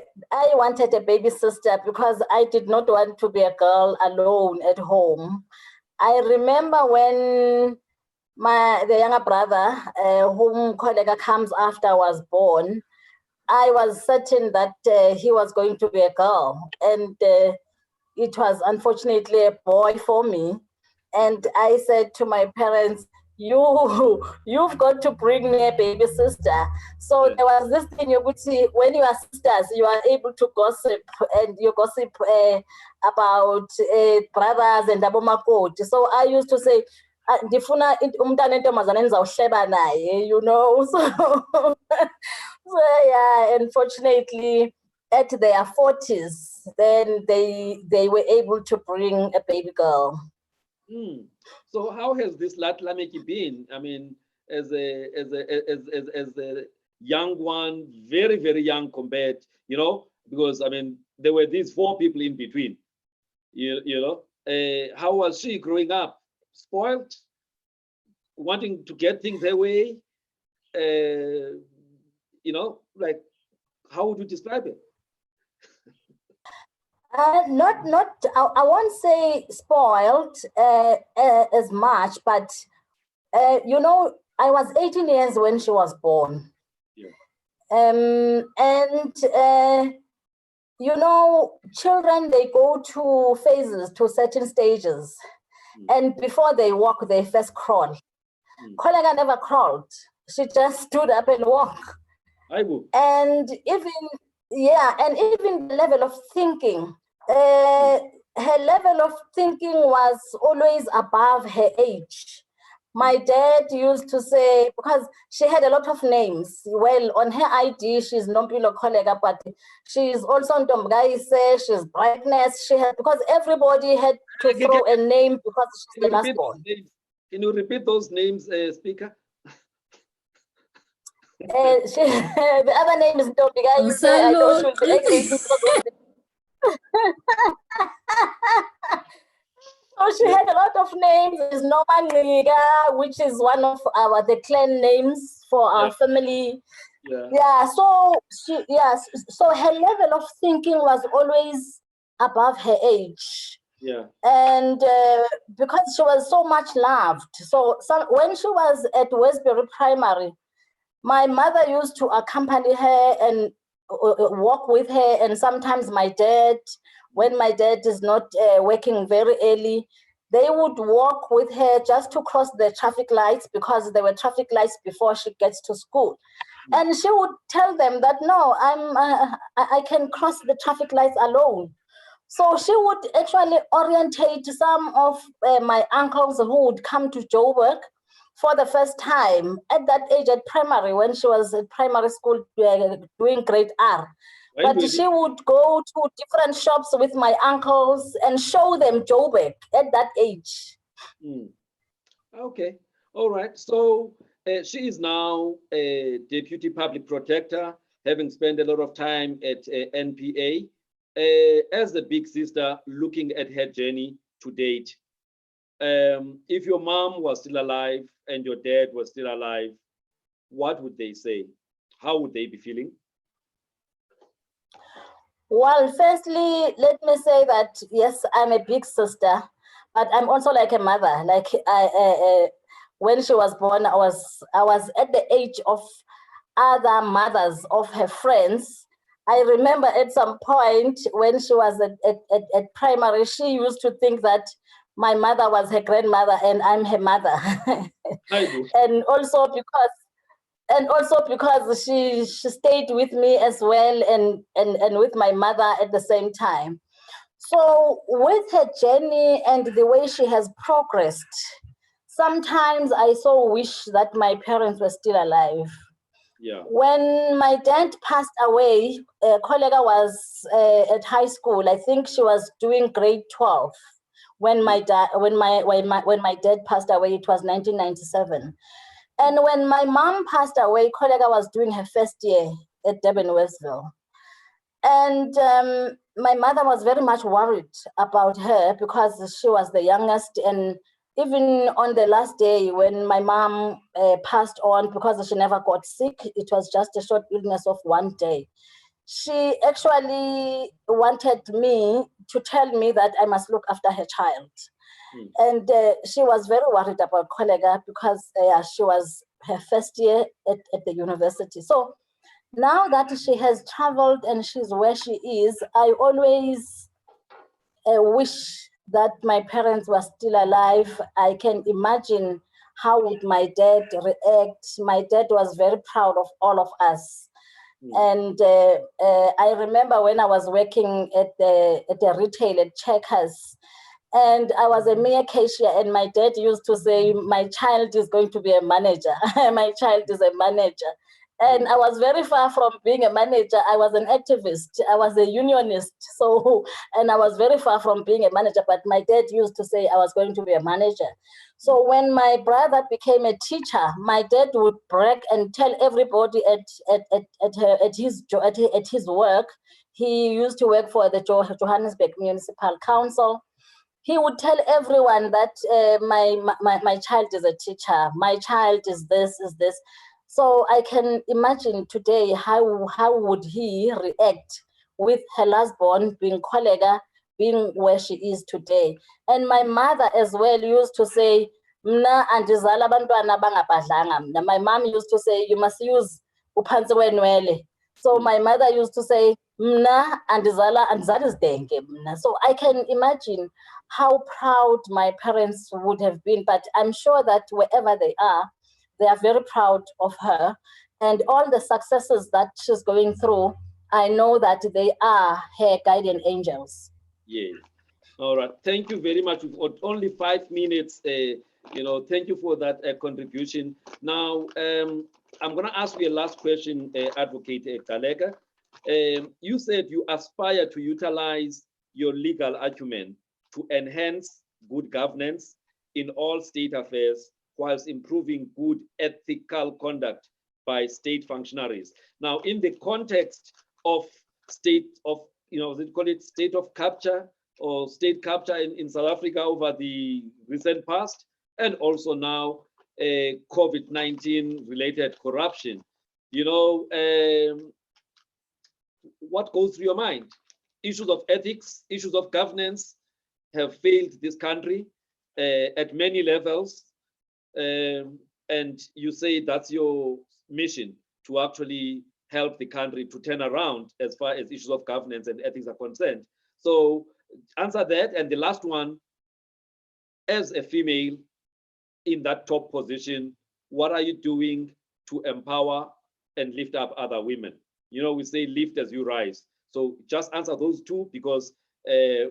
wanted a baby sister because I did not want to be a girl alone at home. I remember when the younger brother, whom Kholeka comes after, was born, I was certain that he was going to be a girl, and it was unfortunately a boy for me. And I said to my parents, you've got to bring me a baby sister. So there was this thing, you could see, when you are sisters, you are able to gossip, and you gossip about brothers and abomakoti. So I used to say, ndifuna umntana entombazana endizawuhleba naye, you know. So yeah, unfortunately, at their 40s, then they were able to bring a baby girl. So how has this Lameki been? I mean, as a young one, very, very young compared, you know, because I mean, there were these 4 people in between, you know. How was she growing up? Spoiled, wanting to get things her way, you know, like, how would you describe it? I won't say spoiled as much, but you know, I was 18 years when she was born. Yeah. You know, children, they go to phases, to certain stages. And before they walk, they first crawl. Kholeka never crawled. She just stood up and walked. And even the level of thinking, her level of thinking was always above her age. My dad used to say, because she had a lot of names. Well, on her ID, she's Nompilo Kholeka, but she's also Ntombgaise, she's Brightness. She had, because everybody had to throw a name because she's the last born. Can you repeat those names, Speaker? The other name is Ntombgaise. I know she'll be angry. So she had a lot of names. There's Norman Liga, which is one of the clan names for our family. So her level of thinking was always above her age. And because she was so much loved. So when she was at Westville Primary, my mother used to accompany her and walk with her, and sometimes my dad, when my dad is not working very early, they would walk with her just to cross the traffic lights, because there were traffic lights before she gets to school. And she would tell them that, no, I can cross the traffic lights alone. So she would actually orientate some of my uncles who would come to Joburg for the first time at that age at primary, when she was at primary school doing grade R. But she would go to different shops with my uncles and show them Joburg at that age. Okay, all right. So she is now a deputy public protector, having spent a lot of time at NPA, as the big sister, looking at her journey to date. If your mom was still alive and your dad was still alive, what would they say? How would they be feeling? Well, firstly, let me say that, yes, I'm a big sister, but I'm also like a mother. Like when she was born, I was at the age of other mothers of her friends. I remember at some point when she was at primary, she used to think that my mother was her grandmother and I'm her mother. and also because she stayed with me as well and with my mother at the same time. So with her journey and the way she has progressed, sometimes I so wish that my parents were still alive. Yeah. When my dad passed away, Kholeka was at high school. I think she was doing grade 12 when my dad passed away. It was 1997. And when my mom passed away, Kholeka was doing her first year at Durban Westville. And my mother was very much worried about her because she was the youngest. And even on the last day when my mom passed on, because she never got sick, it was just a short illness of one day. She actually wanted me to tell me that I must look after her child. And she was very worried about Kholeka because she was her first year at the university. So now that she has traveled and she's where she is, I always wish that my parents were still alive. I can imagine how would my dad react. My dad was very proud of all of us. And I remember when I was working at the retail at Checkers, and I was a mere cashier, and my dad used to say, my child is going to be a manager. My child is a manager. And I was very far from being a manager. I was an activist. I was a unionist. And I was very far from being a manager, but my dad used to say I was going to be a manager. So when my brother became a teacher, my dad would brag and tell everybody at his work. He used to work for the Johannesburg Municipal Council. He would tell everyone that my child is a teacher. My child is this, is this. So I can imagine today how would he react with her last born being Kholeka, being where she is today. And my mother as well used to say, Mna andizala abantwana bangapadlanga mna. My mom used to say, you must use uphansi wenwele. So my mother used to say, Mna andizala isidenge mna. So I can imagine how proud my parents would have been, but I'm sure that wherever they are very proud of her, and all the successes that she's going through, I know that they are her guardian angels. Yeah. All right. Thank you very much. We've got only 5 minutes. Thank you for that contribution. Now, I'm going to ask you a last question, Advocate Gcaleka. You said you aspire to utilize your legal acumen to enhance good governance in all state affairs, whilst improving good ethical conduct by state functionaries. Now, in the context of state of, they call it state of capture or state capture in South Africa over the recent past, and also now COVID-19 related corruption, what goes through your mind? Issues of ethics, issues of governance have failed this country at many levels. And you say that's your mission, to actually help the country to turn around as far as issues of governance and ethics are concerned. So answer that. And the last one, as a female in that top position, what are you doing to empower and lift up other women? We say lift as you rise. So just answer those two, because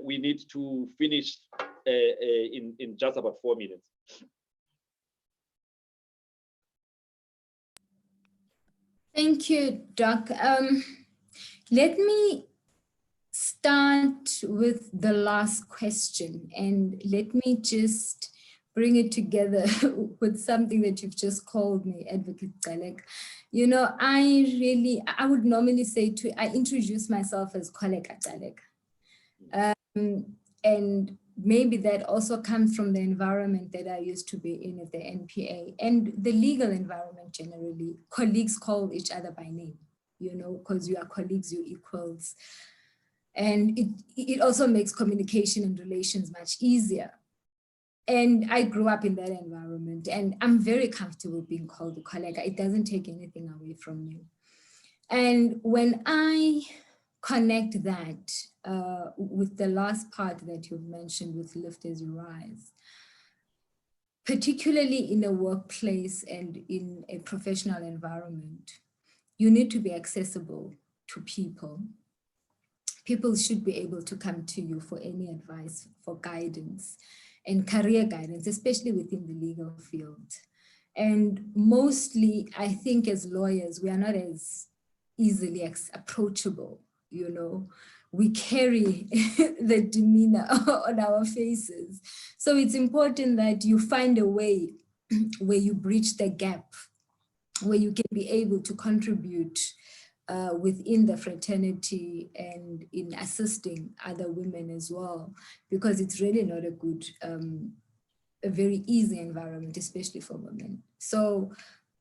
we need to finish in just about 4 minutes. Thank you, Doc. Let me start with the last question, and let me just bring it together with something that you've just called me, Adv Gcaleka. You know, I would normally say I introduce myself as Kholeka Gcaleka. And maybe that also comes from the environment that I used to be in at the NPA and the legal environment generally. Colleagues call each other by name, you know, because you are colleagues, you're equals. And it also makes communication and relations much easier. And I grew up in that environment and I'm very comfortable being called a Kholeka. It doesn't take anything away from you. And when I connect that with the last part that you've mentioned with Lift as You Rise, particularly in a workplace and in a professional environment, you need to be accessible to people. People should be able to come to you for any advice, for guidance and career guidance, especially within the legal field. And mostly, I think as lawyers, we are not as easily approachable, you know. We carry the demeanor on our faces. So it's important that you find a way where you bridge the gap, where you can be able to contribute within the fraternity and in assisting other women as well, because it's really not a very easy environment, especially for women. So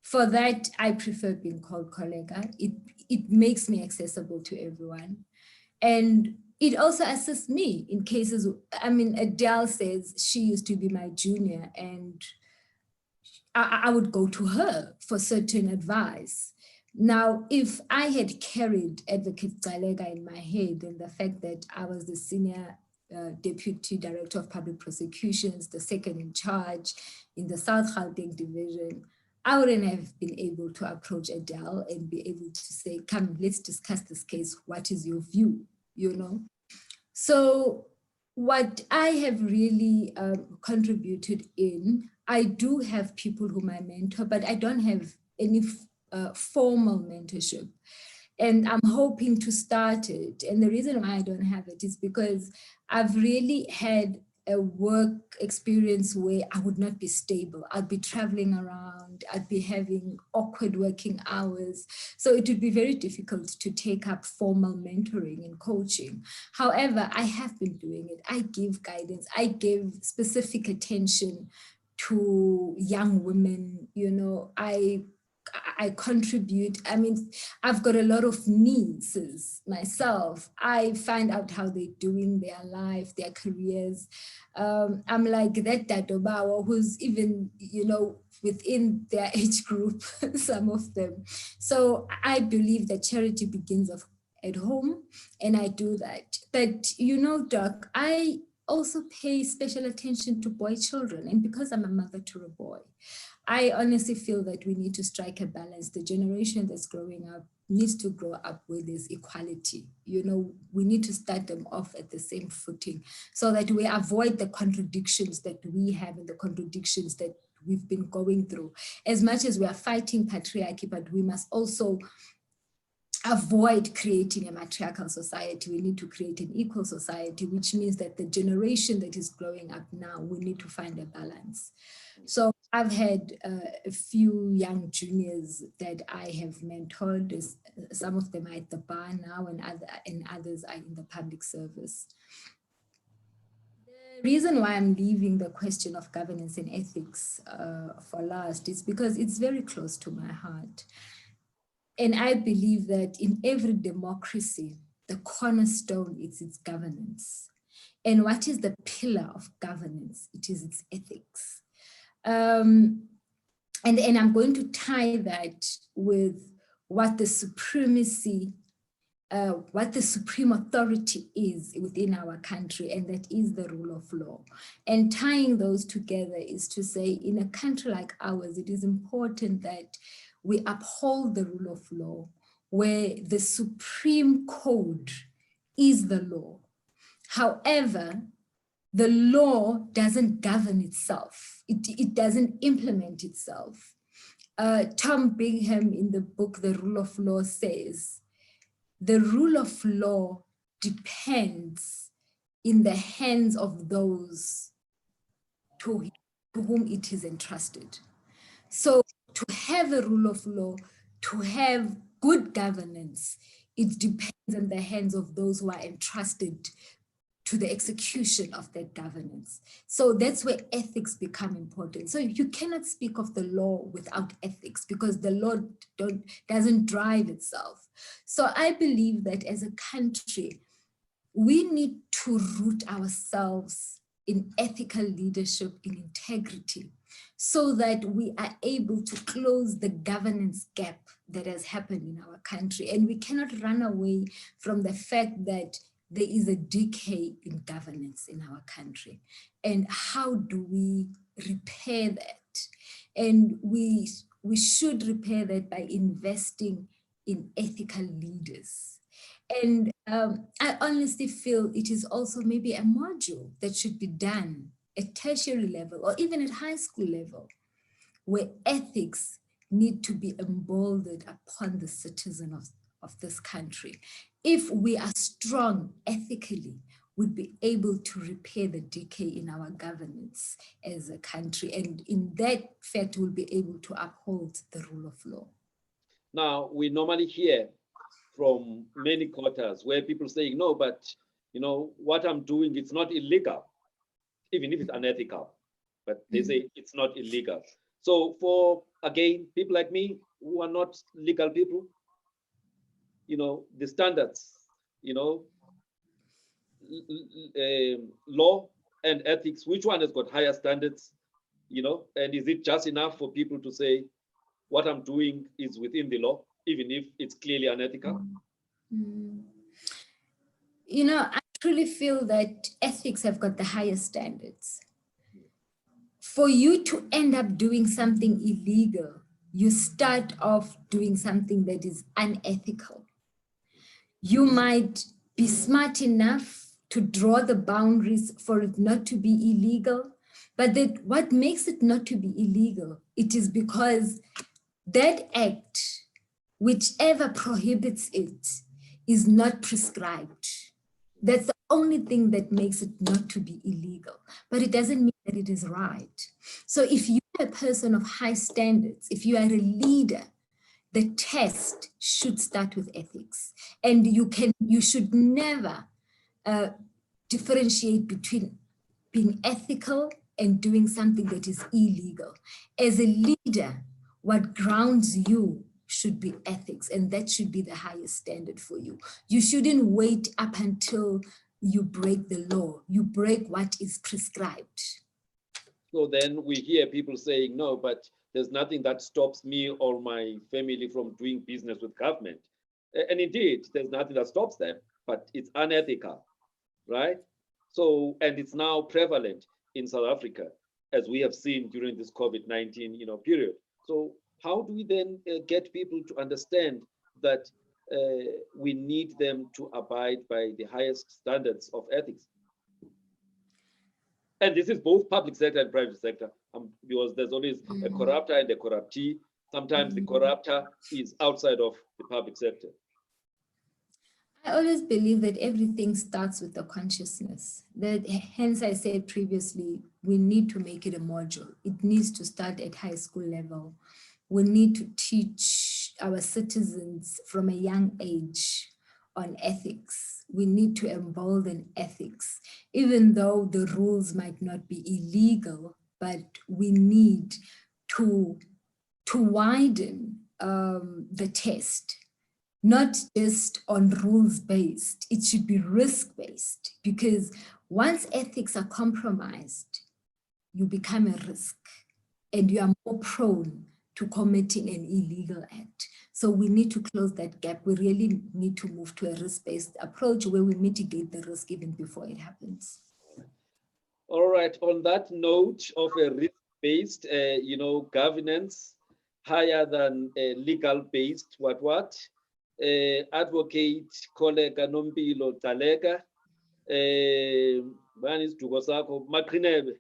for that, I prefer being called Kholeka. It makes me accessible to everyone. And it also assists me in cases, I mean, Adele says she used to be my junior and I would go to her for certain advice. Now, if I had carried Adv Gcaleka in my head and the fact that I was the senior Deputy Director of Public Prosecutions, the second in charge in the South Gauteng division, I wouldn't have been able to approach Adele and be able to say, come, let's discuss this case. What is your view, you know? So what I have really contributed in, I do have people whom I mentor, but I don't have any formal mentorship. And I'm hoping to start it. And the reason why I don't have it is because I've really had a work experience where I would not be stable. I'd be traveling around, I'd be having awkward working hours. So it would be very difficult to take up formal mentoring and coaching. However, I have been doing it. I give guidance, I give specific attention to young women, you know, I contribute. I mean, I've got a lot of nieces myself. I find out how they're doing their life, their careers. I'm like that Dadobawa who's even, you know, within their age group, some of them. So I believe that charity begins at home, and I do that. But, you know, Doc, I also pay special attention to boy children, and because I'm a mother to a boy, I honestly feel that we need to strike a balance. The generation that's growing up needs to grow up where there's equality. You know, we need to start them off at the same footing so that we avoid the contradictions that we have and the contradictions that we've been going through. As much as we are fighting patriarchy, but we must also avoid creating a matriarchal society. We need to create an equal society, which means that the generation that is growing up now, we need to find a balance. So I've had a few young juniors that I have mentored. Some of them are at the bar now and others are in the public service. The reason why I'm leaving the question of governance and ethics for last is because it's very close to my heart. And I believe that in every democracy, the cornerstone is its governance. And what is the pillar of governance? It is its ethics. And I'm going to tie that with what the supremacy, what the supreme authority is within our country, and that is the rule of law. And tying those together is to say, in a country like ours, it is important that we uphold the rule of law, where the supreme code is the law. However, the law doesn't govern itself. It doesn't implement itself. Tom Bingham in the book, The Rule of Law says, the rule of law depends in the hands of those to to whom it is entrusted. So to have a rule of law, to have good governance, it depends on the hands of those who are entrusted to the execution of that governance. So that's where ethics become important. So you cannot speak of the law without ethics, because the law doesn't drive itself. So I believe that as a country, we need to root ourselves in ethical leadership, in integrity, so that we are able to close the governance gap that has happened in our country. And we cannot run away from the fact that there is a decay in governance in our country. And how do we repair that? And we should repair that by investing in ethical leaders. And I honestly feel it is also maybe a module that should be done at tertiary level or even at high school level, where ethics need to be emboldened upon the citizen of this country. If we are strong ethically, we'll be able to repair the decay in our governance as a country. And in that fact, we'll be able to uphold the rule of law. Now, we normally hear from many quarters where people saying, no, but you know, what I'm doing, it's not illegal, even if it's unethical, but they say it's not illegal. So for, again, people like me who are not legal people, you know, the standards, you know, law and ethics, which one has got higher standards, you know, and is it just enough for people to say what I'm doing is within the law, even if it's clearly unethical? You know, I truly feel that ethics have got the highest standards. For you to end up doing something illegal, you start off doing something that is unethical. You might be smart enough to draw the boundaries for it not to be illegal, but that what makes it not to be illegal, it is because that act, whichever prohibits it, is not prescribed. That's the only thing that makes it not to be illegal, but it doesn't mean that it is right. So if you are a person of high standards, if you are a leader, the test should start with ethics. And you should never differentiate between being ethical and doing something that is illegal. As a leader, what grounds you should be ethics, and that should be the highest standard for you. You shouldn't wait up until you break the law. You break what is prescribed. So then we hear people saying, no, but there's nothing that stops me or my family from doing business with government. And indeed, there's nothing that stops them, but it's unethical, right? So, and it's now prevalent in South Africa, as we have seen during this COVID-19, you know, period. So how do we then get people to understand that we need them to abide by the highest standards of ethics? And this is both public sector and private sector, because there's always a corrupter and a corruptee. Sometimes the corrupter is outside of the public sector. I always believe that everything starts with the consciousness. Hence I said previously, we need to make it a module. It needs to start at high school level. We need to teach our citizens from a young age on ethics. We need to embolden ethics, even though the rules might not be illegal, but we need to widen the test, not just on rules-based. It should be risk-based, because once ethics are compromised, you become a risk and you are more prone to committing an illegal act. So we need to close that gap. We really need to move to a risk-based approach where we mitigate the risk even before it happens. All right, on that note of a risk-based, you know, governance, higher than legal-based, Advocate Kholeka Nompilo Gcaleka, Banis Dugosako, Makrinebe,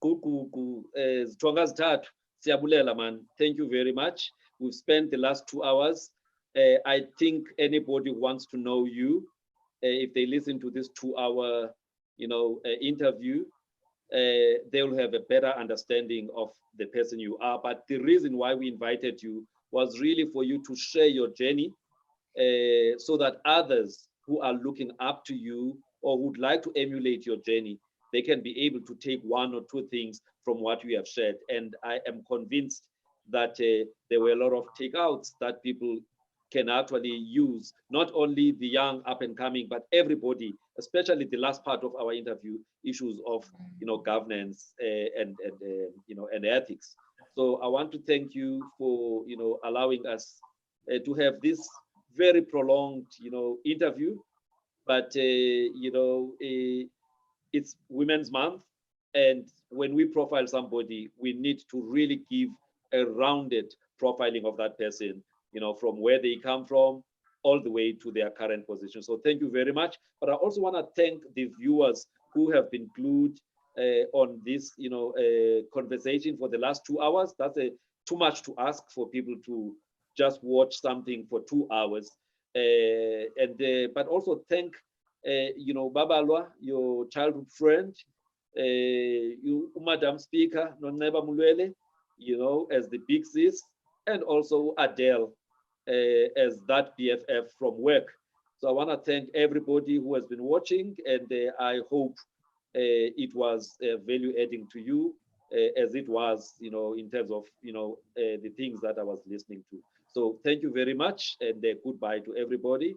Kuku, Ztonga Zitatu, Siyabulela, man. Thank you very much. We've spent the last 2 hours. I think anybody who wants to know you, if they listen to this 2-hour, you know, interview, they will have a better understanding of the person you are. But the reason why we invited you was really for you to share your journey, so that others who are looking up to you or would like to emulate your journey, they can be able to take one or two things from what you have shared. And I am convinced that there were a lot of takeouts that people can actually use, not only the young up and coming, but everybody, especially the last part of our interview, issues of governance and ethics. So I want to thank you for allowing us to have this very prolonged interview. But it's Women's Month, and when we profile somebody, we need to really give a rounded profiling of that person, from where they come from all the way to their current position. So thank you very much. But I also want to thank the viewers who have been glued on this conversation for the last 2 hours. That's too much to ask for people to just watch something for 2 hours. But also thank Babalwa, your childhood friend, you Madam Speaker, Noneba Mulwele, as the big sis, and also Adele as that BFF from work. So I want to thank everybody who has been watching, and I hope it was value adding to you as it was, in terms of, the things that I was listening to. So thank you very much, and goodbye to everybody.